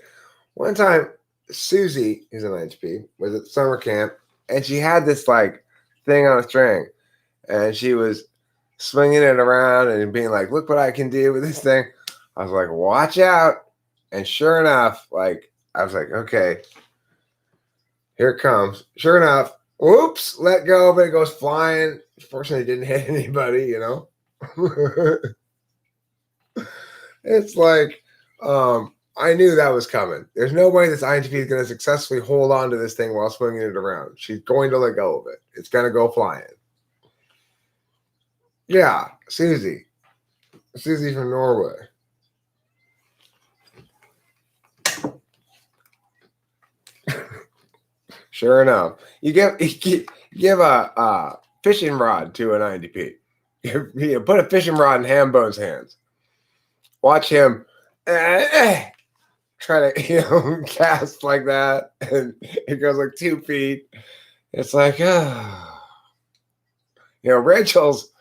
One time, Susie, who's an IHP, was at summer camp, and she had this, like, thing on a string, and she was swinging it around and being like, look what I can do with this thing. I was like, watch out. And sure enough, like, I was like, okay, here it comes. Sure enough, whoops, let go, but it goes flying. Fortunately, it didn't hit anybody, It's like, I knew that was coming. There's no way this INTP is going to successfully hold on to this thing while swinging it around. She's going to let go of it. It's going to go flying. Yeah, Susie. Susie from Norway. Sure enough, you give a fishing rod to an INTP. You put a fishing rod in Hambone's hands. Watch him try to cast like that, and it goes like 2 feet. It's like, Rachel's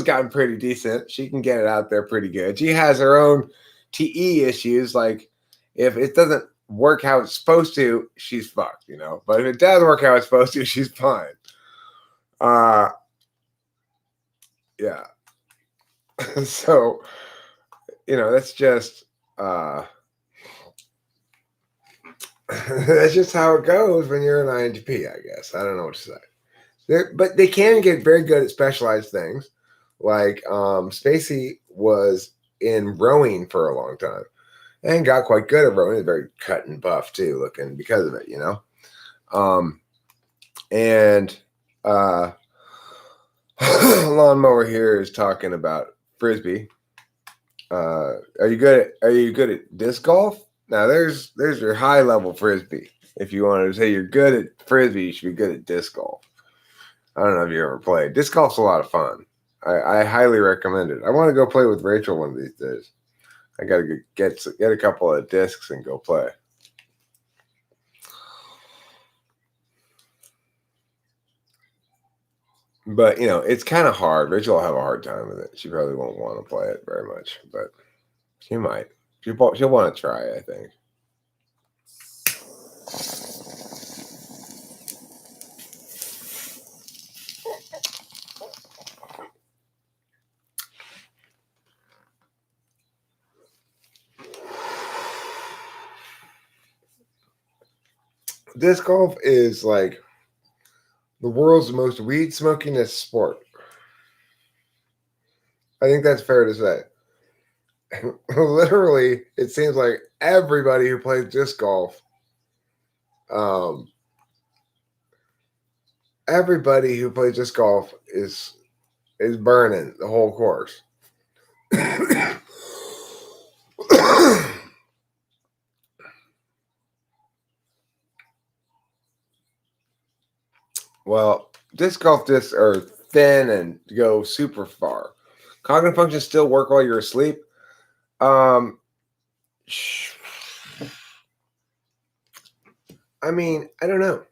gotten pretty decent. She can get it out there pretty good. She has her own TE issues. Like, if it doesn't work how it's supposed to, she's fucked, But if it does work how it's supposed to, she's fine. Yeah. So, that's just that's just how it goes when you're an INTP, I guess. I don't know what to say. But they can get very good at specialized things. Like Spacey was in rowing for a long time and got quite good at rowing. He's very cut and buff too, looking because of it, And Lawnmower here is talking about frisbee. Are you good at disc golf? Now there's your high level frisbee. If you want to say you're good at frisbee, you should be good at disc golf. I don't know if you ever played. Disc golf's a lot of fun. I highly recommend it. I want to go play with Rachel one of these days. I gotta get a couple of discs and go play. But it's kind of hard. Rachel will have a hard time with it. She probably won't want to play it very much, but she might. She'll want to try, I think. Disc golf is like the world's most weed smokingest sport. I think that's fair to say. Literally, it seems like everybody who plays disc golf, everybody who plays disc golf is burning the whole course. Well, disc golf discs are thin and go super far. Cognitive functions still work while you're asleep. I mean, I don't know.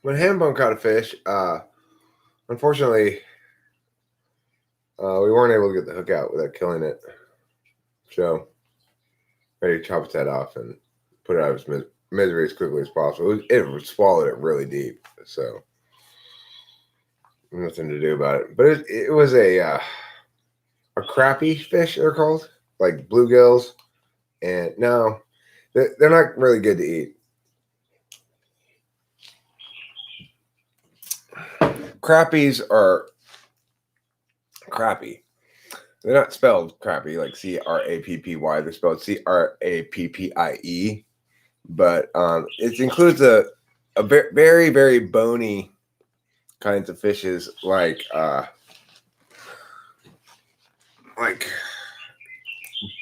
When Hambone caught a fish, unfortunately, we weren't able to get the hook out without killing it. So, ready to chop its head off and put it out of its misery as quickly as possible. It swallowed it really deep, so nothing to do about it. But it was a crappie fish, they're called. like bluegills, and no, they're not really good to eat. Crappies are crappy. They're not spelled crappy like C-R-A-P-P-Y. They're spelled C-R-A-P-P-I-E. But it includes a very, very bony kinds of fishes like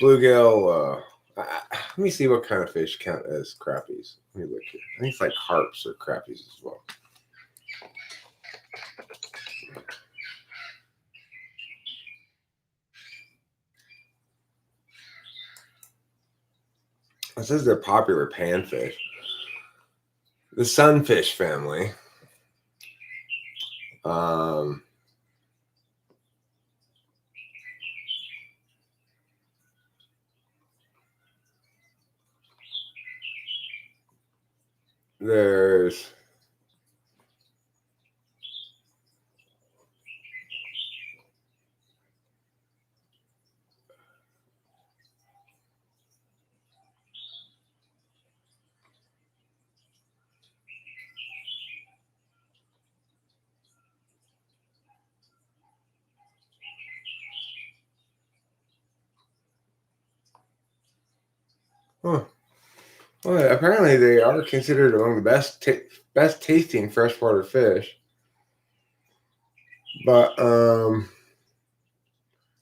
bluegill. Let me see what kind of fish count as crappies. Let me look here. I think it's like harps or crappies as well. It says they're popular panfish. The sunfish family. There's Well, apparently they are considered among the best tasting freshwater fish. But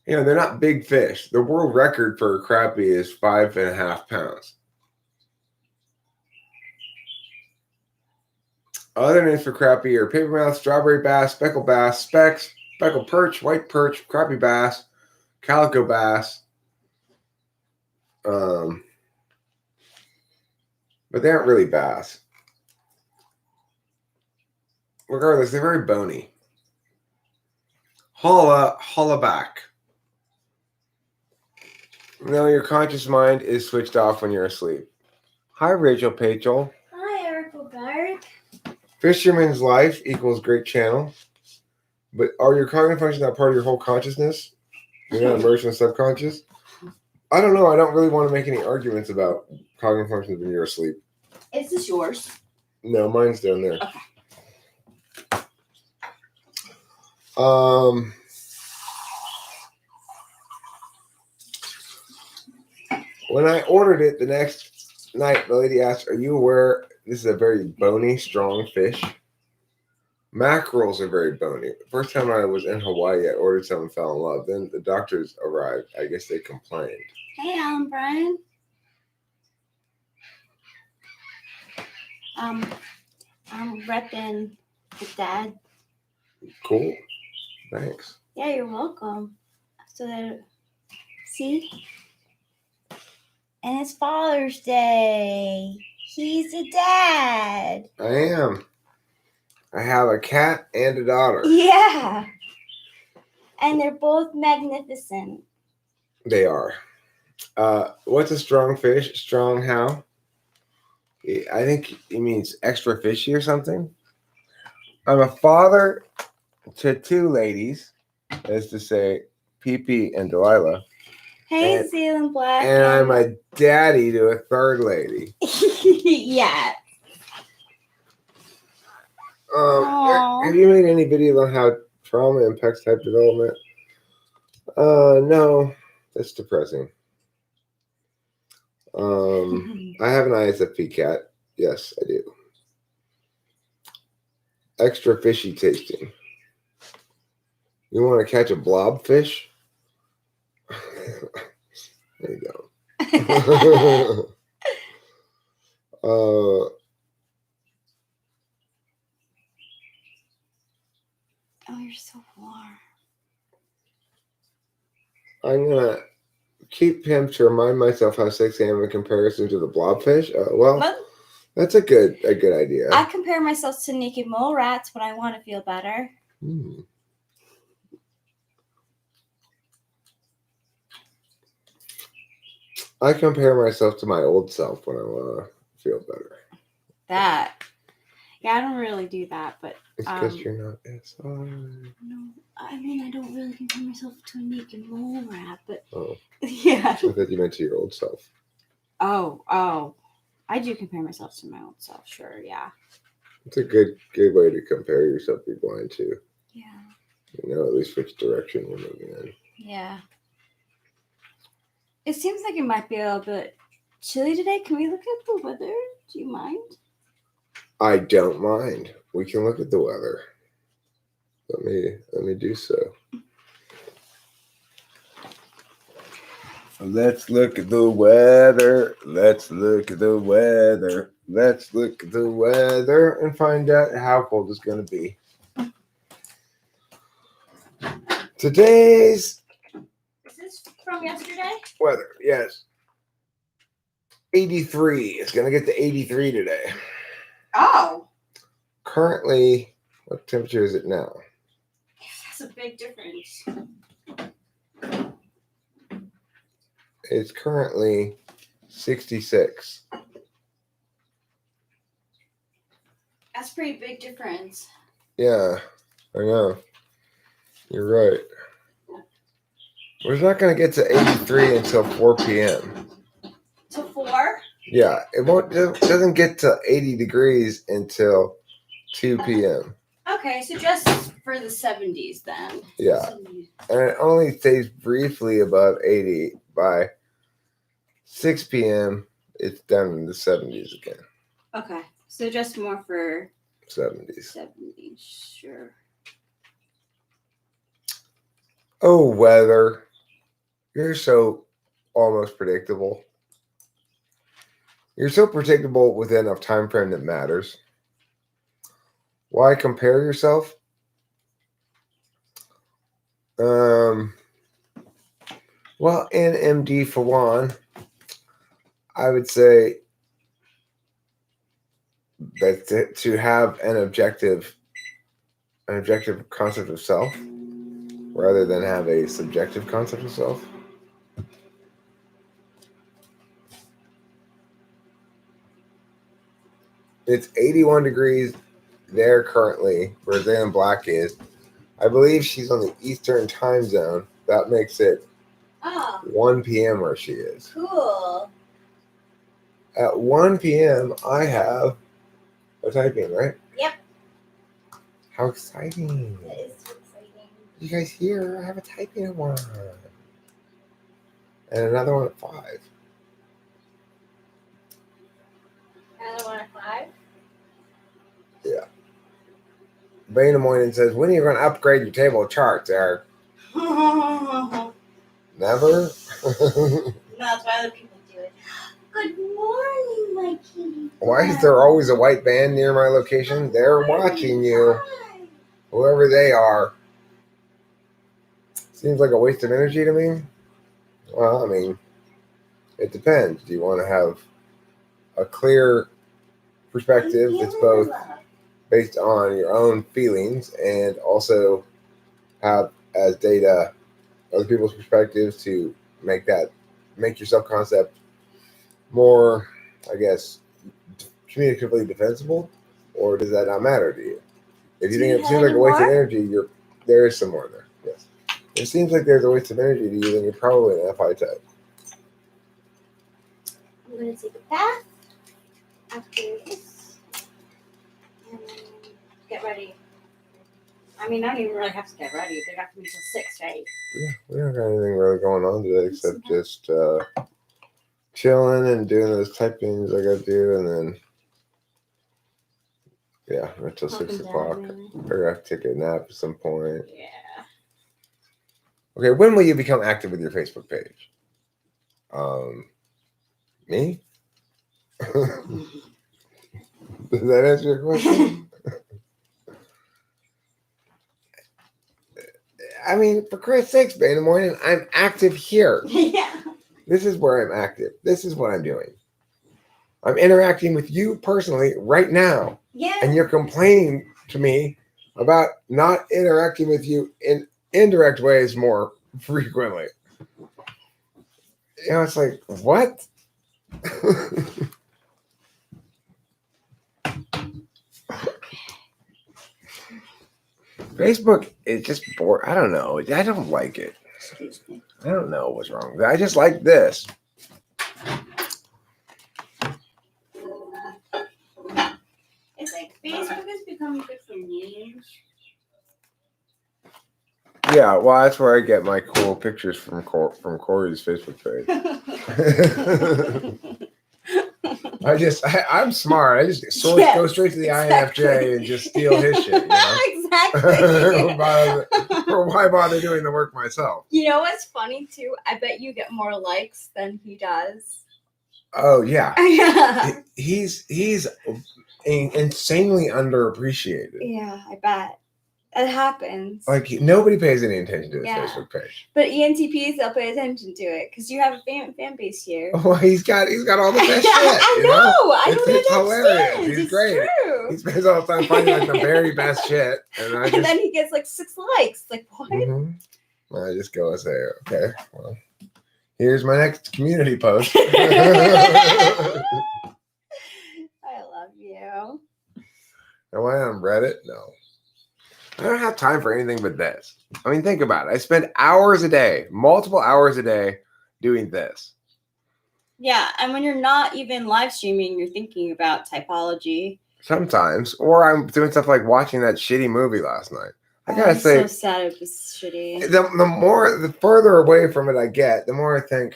they're not big fish. The world record for a crappie is 5.5 pounds. Other names for crappie are papermouth, strawberry bass, speckled bass, specks, speckled perch, white perch, crappie bass, calico bass. But they aren't really bass. Regardless, they're very bony. Holla back. No, your conscious mind is switched off when you're asleep. Hi, Rachel Pachel. Hi, Eric Berg. Fisherman's life equals great channel. But are your cognitive functions not part of your whole consciousness? You're not immersed in the subconscious? I don't know. I don't really want to make any arguments about cognitive functions when you're asleep. Is this yours? No, mine's down there. Okay. When I ordered it the next night, the lady asked, "Are you aware this is a very bony, strong fish?" Mackerels are very bony. The first time I was in Hawaii, I ordered some and fell in love. Then the doctors arrived. I guess they complained. Hey, Alan Brian. I'm repping the dad. Cool. Thanks. Yeah, you're welcome. So that, see? And it's Father's Day. He's a dad. I am. I have a cat and a daughter. Yeah. And they're both magnificent. They are. What's a strong fish? Strong how? I think it means extra fishy or something. I'm a father to two ladies, as to say, Pee and Delilah. Hey, Zealand Black. And I'm a daddy to a third lady. Yeah. Have you made any videos on how trauma impacts type development? No, that's depressing. I have an ISFP cat. Yes, I do. Extra fishy tasting. You want to catch a blobfish? There you go. Oh, you're so warm. I'm gonna keep him to remind myself how sexy I am in comparison to the blobfish. Well, that's a good idea. I compare myself to naked mole rats when I want to feel better. I compare myself to my old self when I want to feel better. Yeah, I don't really do that, but It's because you're not SI. no, I mean I don't really compare myself to a Nick and mole rat, but Oh, yeah. I thought you meant to your old self. Oh, I do compare myself to my old self. Sure, yeah. It's a good way to compare yourself. Be blind to. Yeah. You know at least which direction you're moving in. Yeah. It seems like it might be a little bit chilly today. Can we look at the weather? Do you mind? I don't mind. We can look at the weather. Let me do so. Let's look at the weather. Let's look at the weather. Let's look at the weather and find out how cold it's going to be. Today's Is this from yesterday? weather, yes. 83. It's going to get to 83 today. Oh. Currently, what temperature is it now? That's a big difference. It's currently 66. That's a pretty big difference. Yeah, I know. You're right. We're not going to get to 83 until 4 p.m. To 4? Yeah, it doesn't get to 80 degrees until 2 p.m. Okay, so just for the 70s then. Yeah. And it only stays briefly above 80 by 6 p.m. It's down in the 70s again. Okay, so just more for 70s. 70s, sure. Oh, weather. You're so almost predictable. You're so predictable within a time frame that matters. Why compare yourself? Well, NMD for one, I would say that to have an objective concept of self rather than have a subjective concept of self. It's 81 degrees there currently, where Dan Black is. I believe she's on the Eastern time zone. That makes it 1 p.m. where she is. Cool. At 1 p.m., I have a typing, right? Yep. How exciting. That is exciting. You guys hear? I have a typing at 1. And another one at 5. Another one at 5? Yeah. Bane Moynihan says, when are you going to upgrade your table of charts, Eric? Never? No, that's why other people do it. Good morning, my kitty. Why is there always a white band near my location? They're watching you. Whoever they are. Seems like a waste of energy to me. Well, I mean, it depends. Do you want to have a clear perspective that's both based on your own feelings and also have as data other people's perspectives to make your self-concept more, I guess, communicatively defensible? Or does that not matter to you? If you think it seems like a waste of energy, there is some more there. Yes. If it seems like there's a waste of energy to you, then you're probably an FI type. I'm going to take a bath after this and get ready. I mean, I don't even really have to get ready. They got to me till 6, right? Yeah, we don't got anything really going on today except just chilling and doing those typings I got to do, and then yeah, until 6 o'clock. Or I have to take a nap at some point. Yeah. Okay, when will you become active with your Facebook page? Me? Does that answer your question? I mean, for Christ's sakes, Bay in the morning, I'm active here. Yeah. This is where I'm active. This is what I'm doing. I'm interacting with you personally right now. Yeah. And you're complaining to me about not interacting with you in indirect ways more frequently. You know, it's like, what? Facebook is just bored. I don't know. I don't like it. Excuse me. I don't know what's wrong with it. I just like this. It's like Facebook has become good for memes. Yeah, well, that's where I get my cool pictures from Corey's Facebook page. I'm smart. I just go straight to the INFJ and just steal his shit. You know? Exactly. Why bother doing the work myself? You know what's funny too? I bet you get more likes than he does. Oh yeah, Yeah. he's insanely underappreciated. Yeah, I bet. It happens. Like nobody pays any attention to his Yeah. Facebook page. But ENTPs, they'll pay attention to it because you have a fan base here. Well, he's got all the best shit. I you know. I don't It's hilarious. understand. He's It's great. true. He spends all the time finding like the very best shit, and And then he gets like 6 likes. Like what? I just go and say, okay, well, here's my next community post. I love you. Am I on Reddit? No. I don't have time for anything but this. I mean, think about it. I spend hours a day, multiple hours a day, doing this. Yeah, and when you're not even live streaming, you're thinking about typology. Sometimes. Or I'm doing stuff like watching that shitty movie last night. I gotta I'm say, so sad it was shitty. the further away from it I get, the more I think,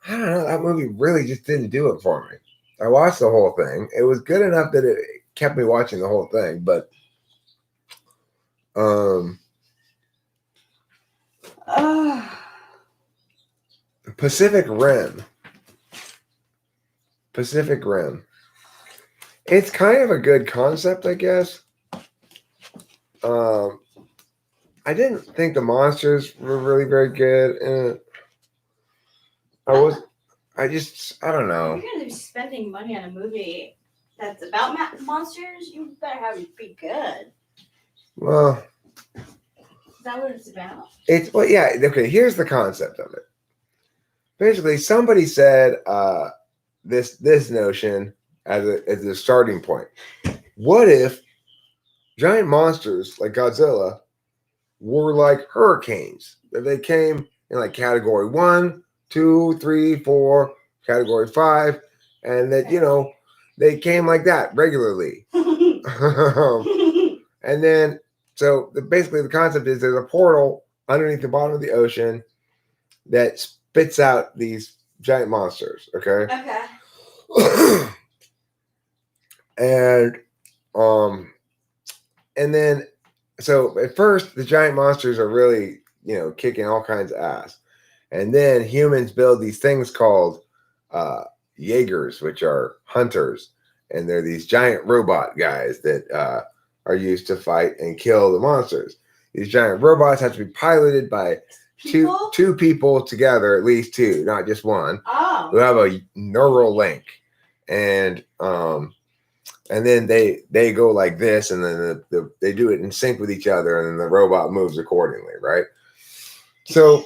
I don't know, that movie really just didn't do it for me. I watched the whole thing. It was good enough that it kept me watching the whole thing, but Pacific Rim. It's kind of a good concept, I guess. I didn't think the monsters were really very good in it. I don't know. If you're gonna be spending money on a movie that's about monsters, you better have it be good. Well, Is that what it's about? Yeah, okay, here's the concept of it. Basically, somebody said this notion as a starting point. What if giant monsters like Godzilla were like hurricanes? That they came in like category 1, 2, 3, 4, category 5, and that they came like that regularly. And then basically the concept is there's a portal underneath the bottom of the ocean that spits out these giant monsters. Okay. Okay. And then so at first the giant monsters are really kicking all kinds of ass, and then humans build these things called Jaegers, which are hunters, and they're these giant robot guys that are used to fight and kill the monsters. These giant robots have to be piloted by two people together, at least two, not just one, who have a neural link, and then they go like this, and then they do it in sync with each other, and then the robot moves accordingly, right? So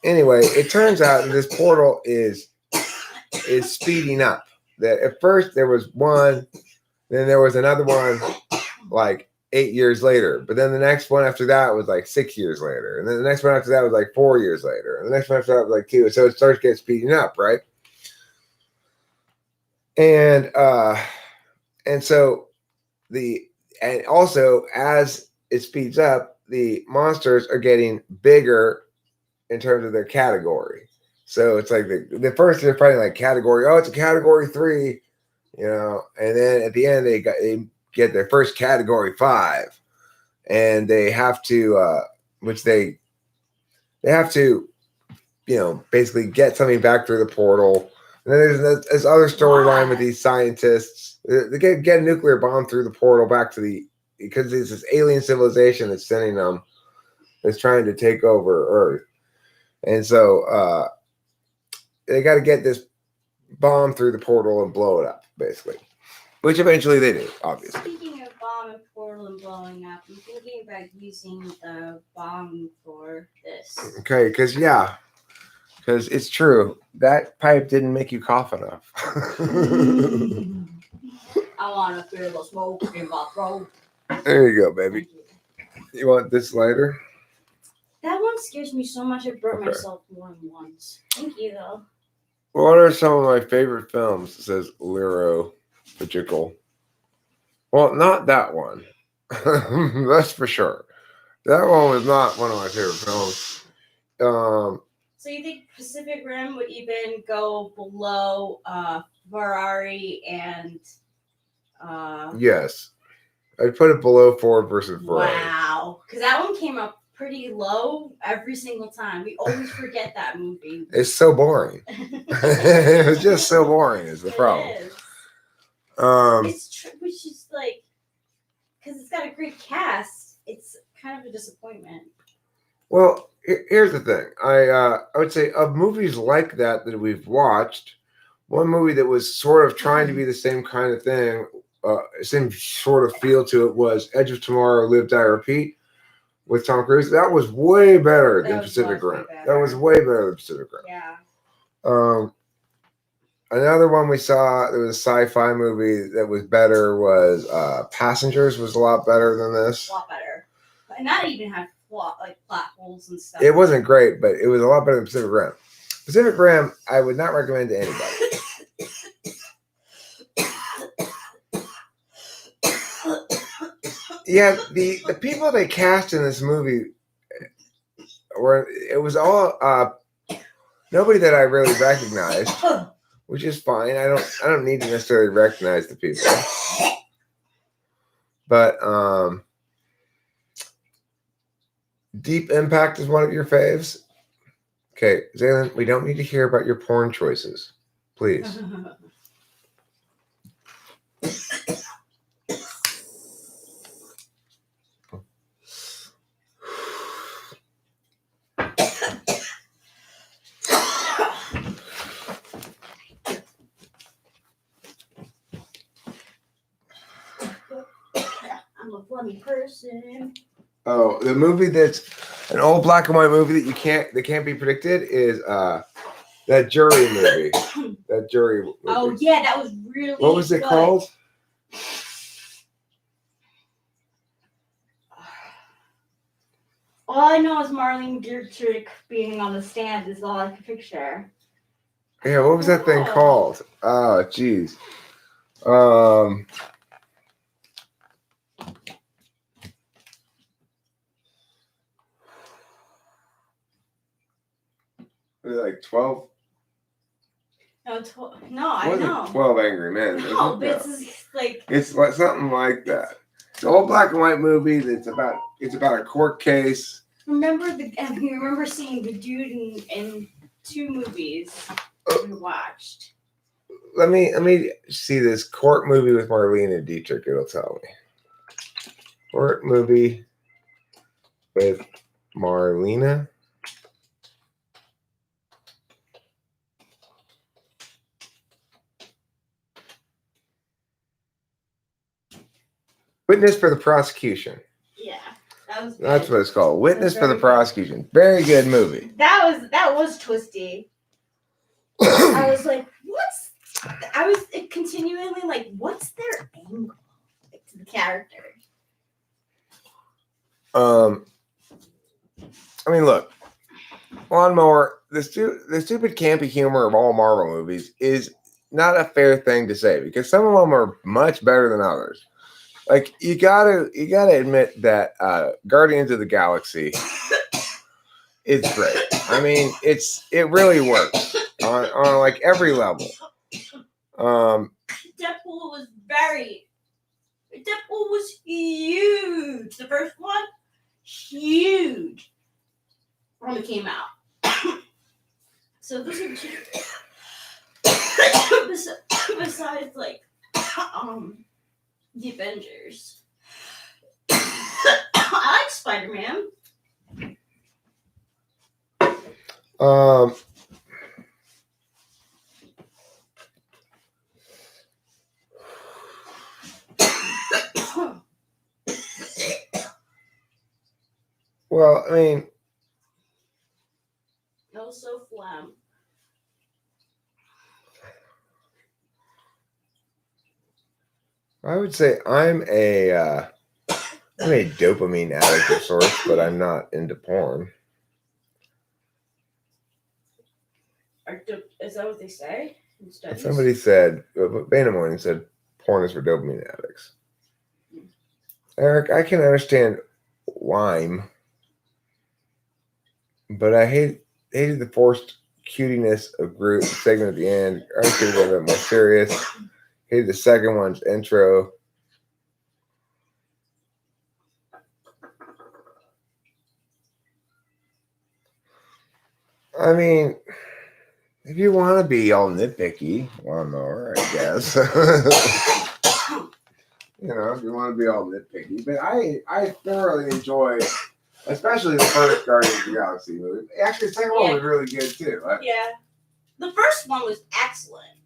anyway, it turns out that this portal is speeding up. That at first there was one, then there was another one like 8 years later, but then the next one after that was like 6 years later, and then the next one after that was like 4 years later, and the next one after that was like 2. So it starts getting speeding up, right? And also as it speeds up, the monsters are getting bigger in terms of their category. So it's like the first they're fighting like category, it's a category 3, and then at the end they get their first category 5, and they have to basically get something back through the portal. And then there's this other storyline with these scientists. They get a nuclear bomb through the portal back to because it's this alien civilization that's sending them, that's trying to take over Earth. And so they got to get this bomb through the portal and blow it up, basically. Which eventually they do, obviously. Speaking of bomb and portal and blowing up, I'm thinking about using the bomb for this. Okay, because it's true. That pipe didn't make you cough enough. I want to feel the smoke in my throat. There you go, baby. You want this lighter? That one scares me so much. I burnt Okay. myself more than once. Thank you, though. What are some of my favorite films? It says Lero Pajical. Well, not that one. That's for sure. That one was not one of my favorite films. So you think Pacific Rim would even go below Ferrari and Yes. I'd put it below Ford versus Ferrari. wow, because that one came up pretty low every single time. We always forget that movie. It's so boring. It was just so boring is the problem. It is. Um, It's true, which is like, because it's got a great cast. It's kind of a disappointment. well, here's the thing. I would say of movies like that we've watched, one movie that was sort of trying to be the same kind of thing, same sort of feel to it was Edge of Tomorrow, Live, Die, Repeat with Tom Cruise. That was way better than Pacific Rim. That was way better than Pacific Rim. Yeah. Another one we saw, there was a sci-fi movie that was better was Passengers was a lot better than this. A lot better. And not even had plot holes and stuff. It wasn't great, but it was a lot better than Pacific Rim. Pacific Rim, I would not recommend to anybody. Yeah, the people they cast in this movie it was all nobody that I really recognized, which is fine. I don't need to necessarily recognize the people. But Deep Impact is one of your faves. Okay, Zaylin, we don't need to hear about your porn choices, please. I'm a funny person. Oh, the movie that's an old black and white movie that can't be predicted is that Jury movie. That Jury movie. Oh yeah, that was really What was it called? All I know is Marlene Dietrich being on the stand is all I can picture. Yeah, what was that thing called? Oh, jeez. Like 12? No, I know. 12 Angry Men. No, but it's like it's like something like that. It's an old black and white movie that's about a court case. You remember seeing the dude in 2 movies we watched. Let me see this court movie with Marlene Dietrich. It'll tell me. Court movie with Marlena. Witness for the prosecution. Yeah, that was good. That's what it's called. Witness for the prosecution. Very good movie. That was twisty. I was like, continually like, what's their angle to the character? I mean, look, Lawnmower, the stupid campy humor of all Marvel movies is not a fair thing to say because some of them are much better than others. Like you gotta admit that Guardians of the Galaxy is great. I mean, it really works on like every level. Deadpool was huge. The first one, huge when it came out. So those are two. Besides, like, the Avengers. I like Spider-Man. Well, I mean, Also, Flam. I would say I'm a I'm a dopamine addict of sorts, but I'm not into porn. Is that what they say in studies? Somebody said, Bana Morning said, porn is for dopamine addicts. Eric, I can understand Lime, but I hated the forced cutiness of Groot segment at the end. I could have been a bit more serious. Hated the second one's intro. I mean, if you want to be all nitpicky, lawnmower, I guess. You know, if you want to be all nitpicky. But I thoroughly enjoy, especially the first Guardians of the Galaxy movie. Actually, the second one was really good too. Yeah. The first one was excellent.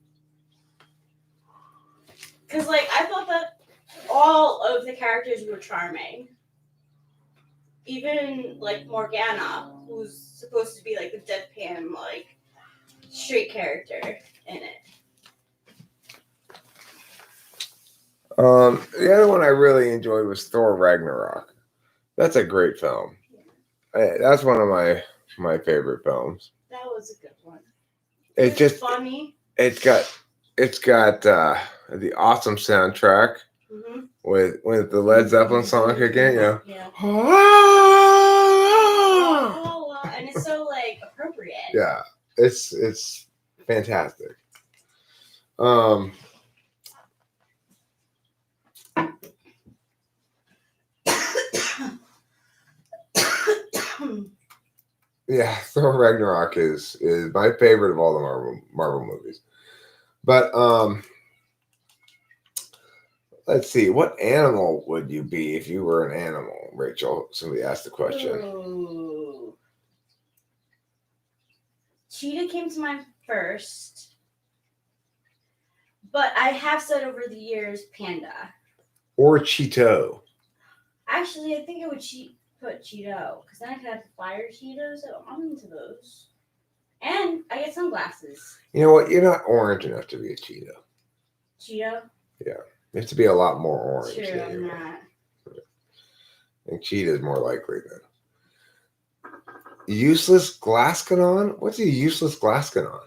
Because, like, I thought that all of the characters were charming. Even, like, Morgana, who's supposed to be, like, the deadpan, like, straight character in it. The other one I really enjoyed was Thor Ragnarok. That's a great film. That's one of my favorite films. That was a good one. It's just funny. It's got the awesome soundtrack with the Led Zeppelin song again. You know. Yeah. Ah! And it's so like appropriate. Yeah, it's fantastic. Yeah, Thor Ragnarok is my favorite of all the Marvel movies. But let's see, what animal would you be if you were an animal, Rachel? Somebody asked the question. Ooh. Cheetah came to mind first, but I have said over the years panda. Or Cheeto. Actually, I think I would put Cheeto, because then I could have fire Cheetos, so I'm into those. And I get sunglasses. You know what? You're not orange enough to be a Cheeto. Cheeto? Yeah. You have to be a lot more orange. True, I'm not. I think Cheetah is more likely then. Useless Glaskanon? What's a useless Glaskanon?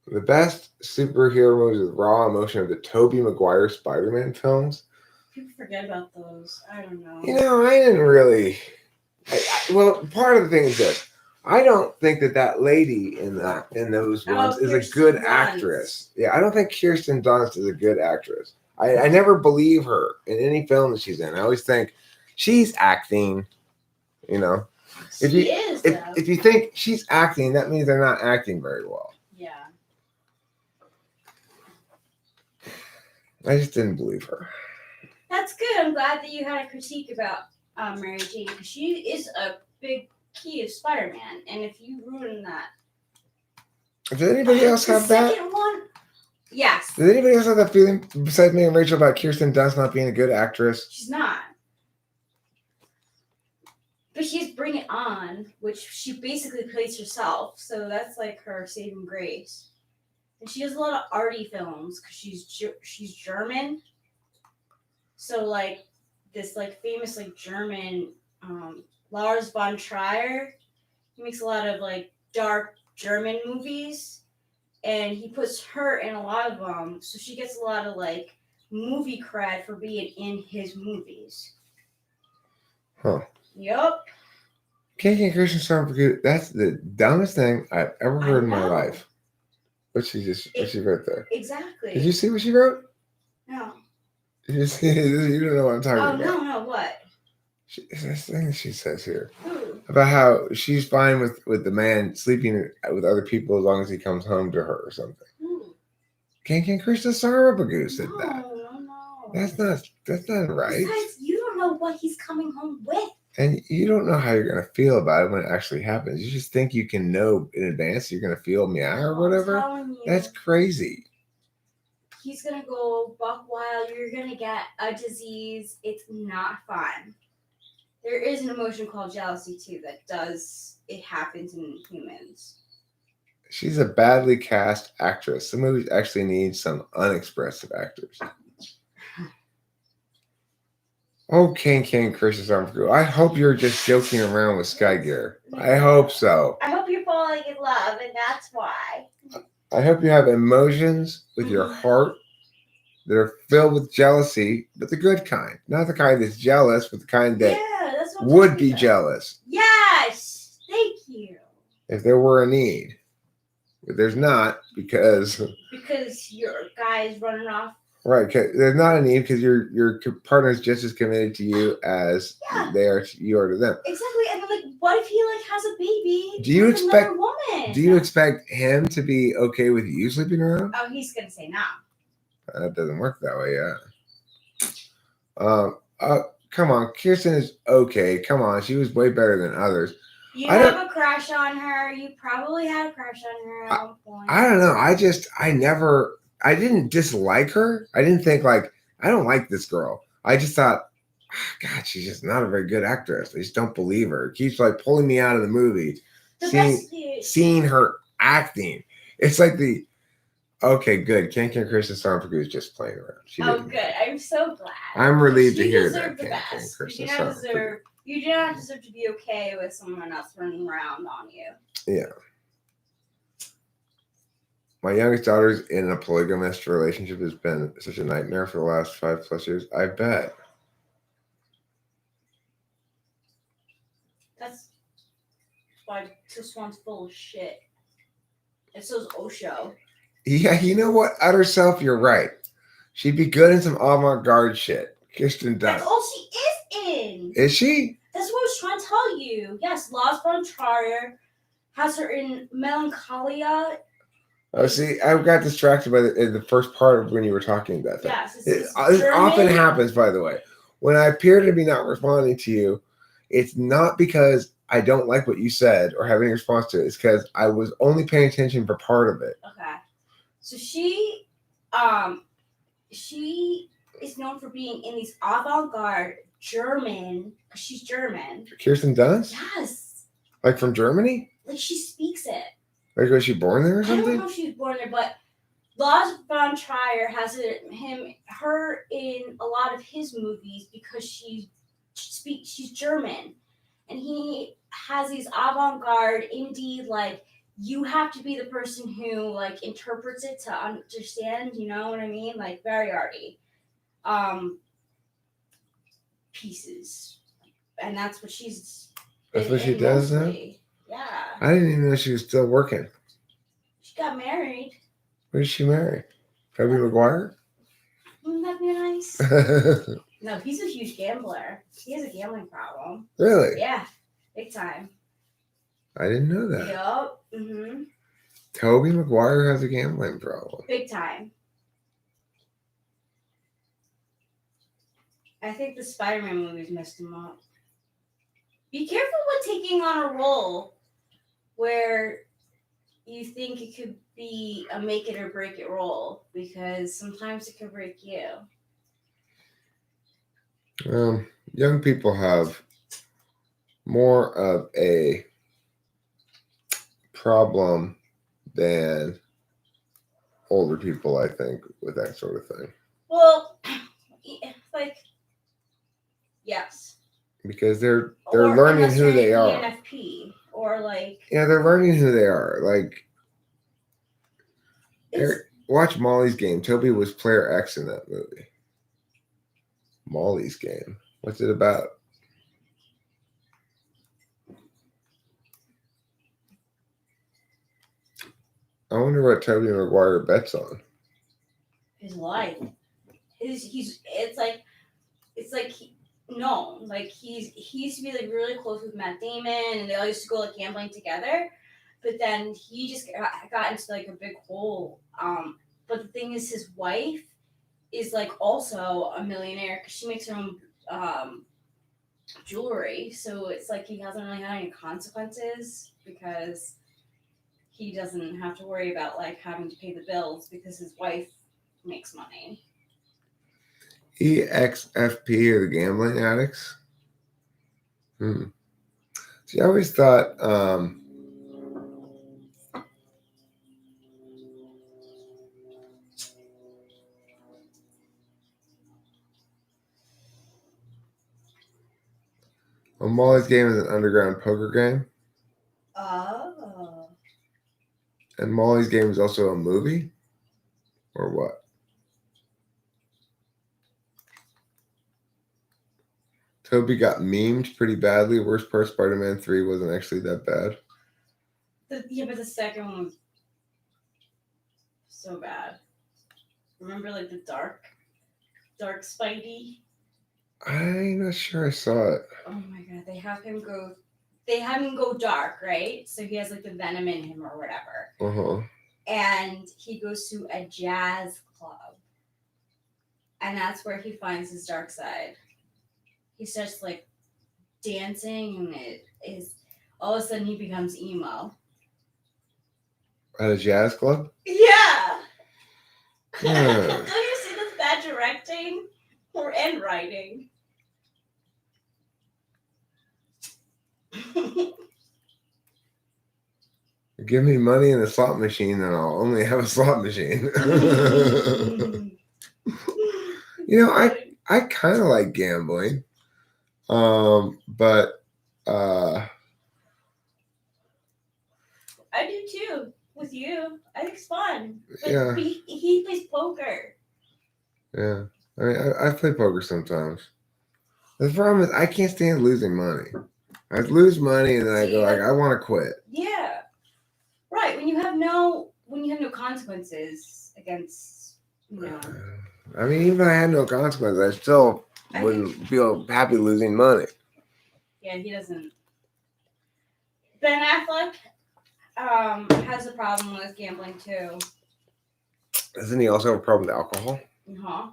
The best superhero movies with raw emotion are the Tobey Maguire Spider-Man films. People forget about those. I don't know. You know, I didn't really. Well, part of the thing is this. I don't think that lady in those ones is a good actress. Yeah, I don't think Kirsten Dunst is a good actress. I never believe her in any film that she's in. I always think she's acting. You know, if you think she's acting, that means they're not acting very well. Yeah. I just didn't believe her. That's good. I'm glad that you had a critique about Mary Jane, because she is a big key of Spider-Man, and if you ruin that. Does anybody else have that? The second one? Yes. Does anybody else have that feeling besides me and Rachel about Kirsten Dunst not being a good actress? She's not. But she's Bring It On, which she basically plays herself, so that's like her saving grace. And she does a lot of arty films because she's German. So like this like famous like German Lars von Trier, he makes a lot of like dark German movies, and he puts her in a lot of them, so she gets a lot of like movie cred for being in his movies. Huh. Yep. Kiki Christian Storm, that's the dumbest thing I've ever heard in my life. What she wrote there? Exactly. Did you see what she wrote? No. Did you see? You don't know what I'm talking about. Oh no, what? This thing she says here Ooh. about how she's fine with the man sleeping with other people as long as he comes home to her or something. King Krishna Sarabagu said that. No. That's not right. Besides, you don't know what he's coming home with. And you don't know how you're gonna feel about it when it actually happens. You just think you can know in advance you're gonna feel meow or whatever. That's crazy. He's gonna go buck wild. You're gonna get a disease. It's not fun. There is an emotion called jealousy too it happens in humans. She's a badly cast actress. Some movies actually need some unexpressive actors. Oh, King, Christmas Armstrong. I hope you're just joking around with Sky Gear. I hope so. I hope you're falling in love, and that's why. I hope you have emotions with your heart that are filled with jealousy, but the good kind. Not the kind that's jealous, but the kind that that's what I'm would talking be about. jealous Yes, thank you. if there were a need. But there's not because your guy is running off. right. There's not a need because your partner is just as committed to you as you are to them. Exactly, and then, like, what if he has a baby? Do you with expect? another woman? Do you expect him to be okay with you sleeping around? Oh, he's gonna say no. That doesn't work that way, yeah. Come on, Kirsten is okay. Come on, she was way better than others. You have a crush on her. You probably had a crush on her at one point. I don't know. I didn't dislike her. I didn't think I don't like this girl. I just thought, God, she's just not a very good actress. I just don't believe her. It keeps pulling me out of the movie. Seeing her acting. It's like okay, good. Can't Kristen Stormford is just playing around. Good. I'm so glad. I'm relieved to hear deserved that. The best. You do not deserve to be okay with someone else running around on you. Yeah. My youngest daughter's in a polygamous relationship. Has been such a nightmare for the last 5+ years. I bet. That's why this one's full of shit. It says Osho. Yeah, you know what? Utter self, you're right. She'd be good in some avant-garde shit. Kirsten Dunst. That's all she is in. Is she? That's what I was trying to tell you. Yes, Lars von Trier has her in Melancholia. Oh, see, I got distracted by the first part of when you were talking about that. Yes, it often happens, by the way. When I appear to be not responding to you, it's not because I don't like what you said or have any response to it. It's because I was only paying attention for part of it. Okay. So she is known for being in these avant-garde German, because she's German. Kirsten Dunst? Yes. Like from Germany? Like she speaks it. Like was she born there or something? I don't know if she was born there, but Lars von Trier has her in a lot of his movies because she's German. And he has these avant-garde indie, you have to be the person who interprets it to understand, you know what I mean? Very arty. Pieces. And that's what she's That's what she does now? Yeah. I didn't even know she was still working. She got married. Where did she marry? Tobey Maguire? Wouldn't that be nice? No, he's a huge gambler. He has a gambling problem. Really? Yeah. Big time. I didn't know that. Yup. Mm-hmm. Tobey Maguire has a gambling problem. Big time. I think the Spider-Man movies messed him up. Be careful with taking on a role where you think it could be a make it or break it role, because sometimes it could break you. Young people have more of a problem than older people, I think, with that sort of thing. Well, yes. Because they're learning who they are. ENFP or they're learning who they are. Watch Molly's Game. Toby was player X in that movie. Molly's Game. What's it about? I wonder what Tobey Maguire bets on. His life. He used to be really close with Matt Damon, and they all used to go gambling together. But then he just got into a big hole. But the thing is, his wife is also a millionaire because she makes her own jewelry. So it's he hasn't really had any consequences because he doesn't have to worry about having to pay the bills because his wife makes money. EXFP are the gambling addicts. See, I always thought Well, Molly's Game is an underground poker game, Oh. and Molly's Game is also a movie, or what? Toby got memed pretty badly. Worst part, Spider-Man 3 wasn't actually that bad. Yeah, but the second one was so bad. Remember, like, the dark Spidey? I'm not sure I saw it. Oh my god, they have him go dark, right? So he has, like, the venom in him or whatever. Uh-huh. And he goes to a jazz club. And that's where he finds his dark side. He starts, like, dancing, and it is all of a sudden he becomes emo. At a jazz club? Yeah. Hmm. Don't you see this bad directing and writing? Give me money in a slot machine, and I'll only have a slot machine. I kind of like gambling, but I do too. With you, I think it's fun. But yeah, he plays poker. yeah. I mean, I play poker sometimes. The problem is I can't stand losing money. I lose money and then I go like, I want to quit. Yeah, right. When you have no consequences against, I mean, even if I had no consequences, I still wouldn't feel happy losing money. Yeah, he doesn't. Ben Affleck has a problem with gambling too. Doesn't he also have a problem with alcohol? Huh?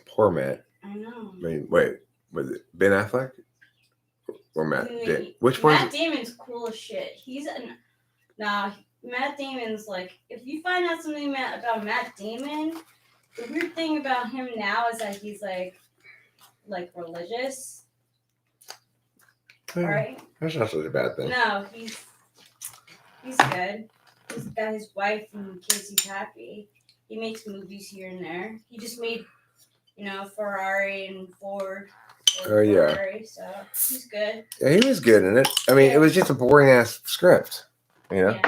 Poor Matt. I know. I mean, wait, was it Ben Affleck or Matt? Which one? Matt Damon's cool as shit. Matt Damon's like, if you find out something about Matt Damon, the weird thing about him now is that he's like religious. Right? That's not such a bad thing. No, he's good. He's got his wife and kids. He's happy. He makes movies here and there. He just made, Ferrari and Ford. Ferrari, so he's good. Yeah, he was good in it. I mean, it was just a boring ass script. Yeah.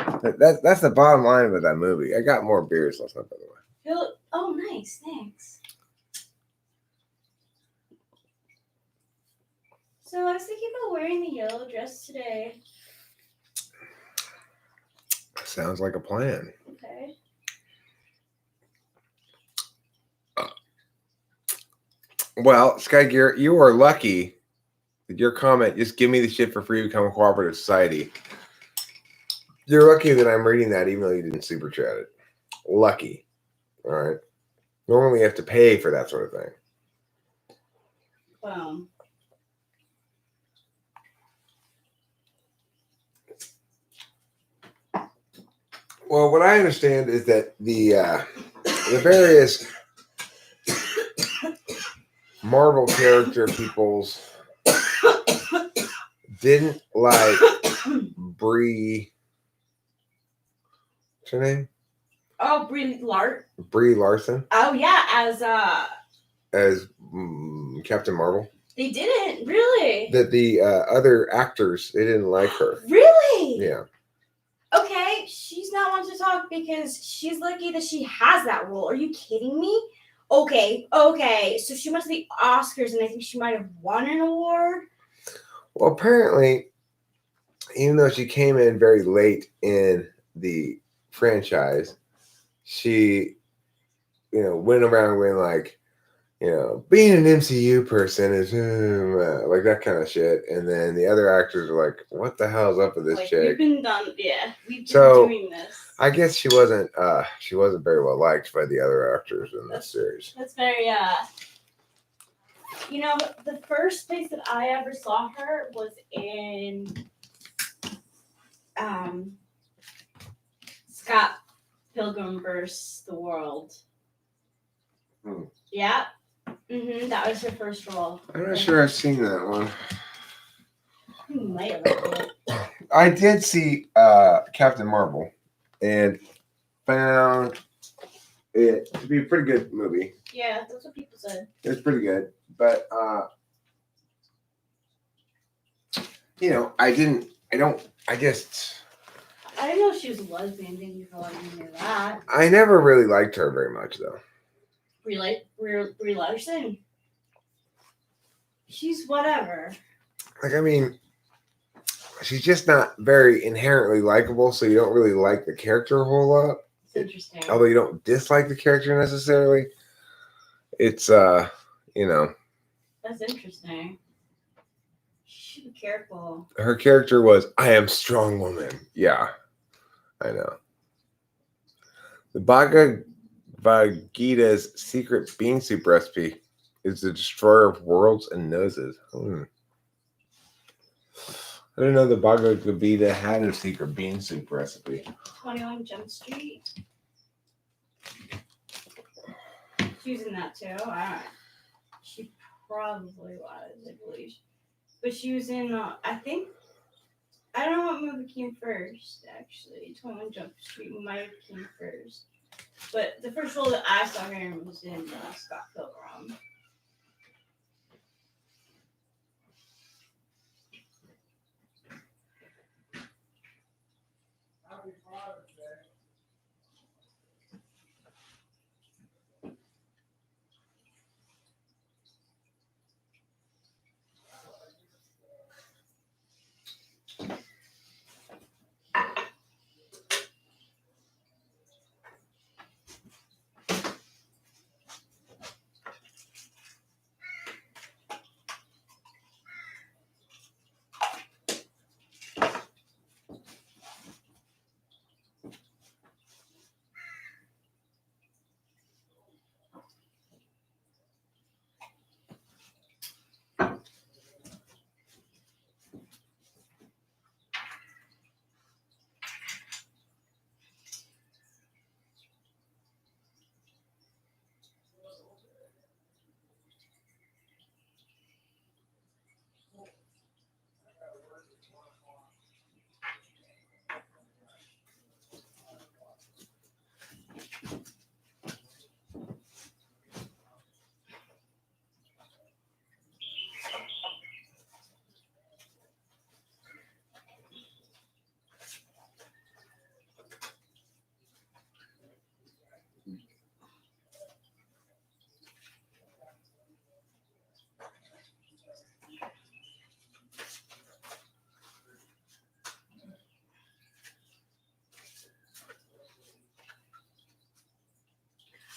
That's the bottom line of that movie. I got more beers last night, by the way. Oh, nice. Thanks. So I was thinking about wearing the yellow dress today. Sounds like a plan. Okay. Well, Sky Gear, you are lucky that your comment, just give me the shit for free, become a cooperative society. You're lucky that I'm reading that even though you didn't super chat it. Lucky. All right. Normally you have to pay for that sort of thing. Boom. Well, what I understand is that the various Marvel character peoples didn't like Brie. What's her name? Oh, Brie Larson. Oh yeah, as Captain Marvel. They didn't really. That the other actors, they didn't like her. Really? Yeah. Okay, she's not one to talk because she's lucky that she has that role. Are you kidding me? Okay. So she went to the Oscars and I think she might have won an award. Well, apparently, even though she came in very late in the franchise, she, went around going like, being an MCU person is like that kind of shit. And then the other actors are like, what the hell is up with this chick? We've been doing this. I guess she wasn't very well liked by the other actors in this series. That's very the first place that I ever saw her was in Scott Pilgrim vs. the World. Yeah. That was her first role. I'm not sure I've seen that one. You might have it. I did see Captain Marvel and found it to be a pretty good movie. Yeah, that's what people said. It's pretty good, But I didn't. I just. I didn't know she was a lesbian. Thank you for letting me know that. I never really liked her very much, though. Brie Larson. She's whatever. Like, I mean, she's just not very inherently likable, so you don't really like the character a whole lot. It's interesting. Although you don't dislike the character necessarily. It's That's interesting. She should be careful. her character was, I am strong woman. Yeah, I know. The Bhagavad Gita's secret bean soup recipe is the destroyer of worlds and noses. I didn't know the Bhagavad Gita had a secret bean soup recipe. 21 Jump Street. She was in that too. I don't know. She probably was, I believe. But she was in, I don't know what movie came first, actually. 21 Jump Street might have came first. But the first role that I saw her in was in Scott Pilgrim.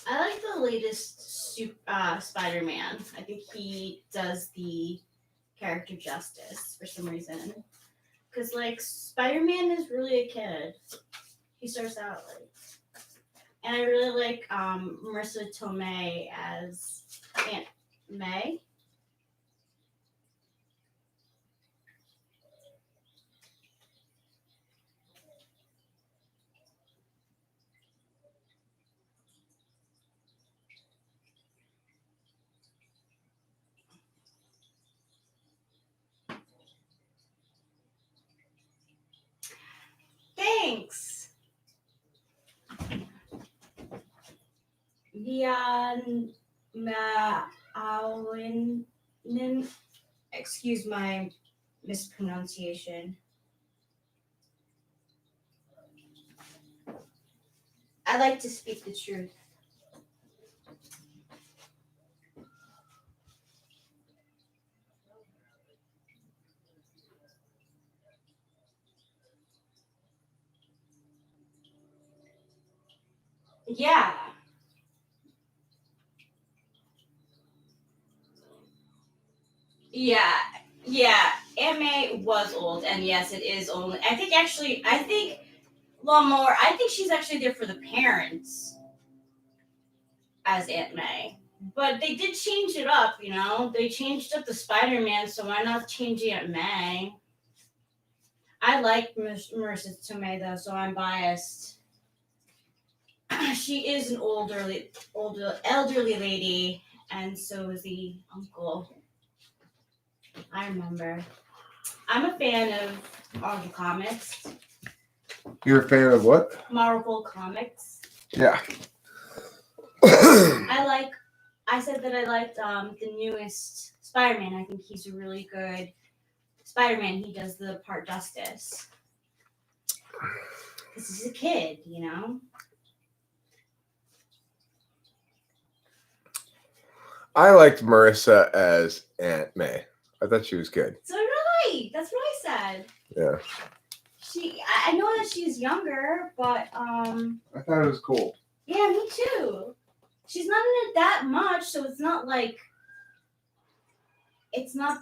I like the latest Spider-Man. I think he does the character justice for some reason. Because, like, Spider-Man is really a kid. He starts out, like... And I really like Marissa Tomei as Aunt May. Thanks. Excuse my mispronunciation. I like to speak the truth. Yeah. Yeah. Aunt May was old, and yes, it is only. I think Lawnmower. I think she's actually there for the parents as Aunt May. But they did change it up, you know. They changed up the Spider-Man, so why not change Aunt May? I like Marissa Tomei though, so I'm biased. She is an elderly lady, and so is the uncle. I remember. I'm a fan of all the comics. You're a fan of what? Marvel comics. Yeah. I like I said that I liked the newest Spider-Man. I think he's a really good Spider-Man. He does the part justice. Because he's a kid, you know? I liked Marissa as Aunt May. I thought she was good. So did I. That's what I said. Yeah. I know that she's younger, but I thought it was cool. yeah, me too. She's not in it that much, so it's not like it's not.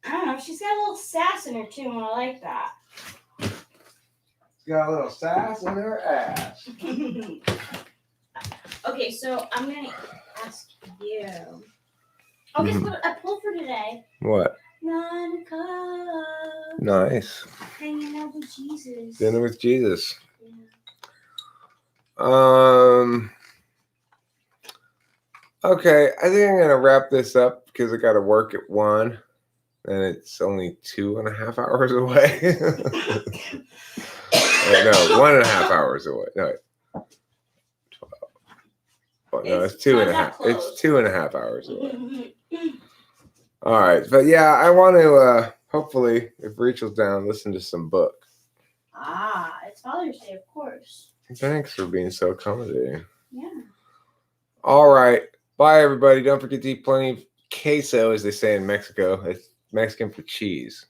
I don't know. She's got a little sass in her too, and I like that. Got a little sass in her ass. Okay, so I'm gonna ask you. Oh, guess what I pulled for today? What? 9 o'clock. Nice. Hanging out with Jesus. Dinner with Jesus. Yeah. Okay, I think I'm gonna wrap this up because I gotta work at 1 and it's only 2.5 hours away. No, 1.5 hours away. No, 12. Oh, no, it's 2.5. It's 2.5 hours away. All right, but yeah, I want to hopefully, if Rachel's down, listen to some book. It's Father's Day, of course. Thanks for being so accommodating. Yeah. All right, bye everybody. Don't forget to eat plenty of queso, as they say in Mexico. It's Mexican for cheese.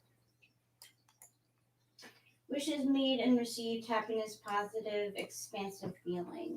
Wishes made and received happiness, positive, expansive feeling.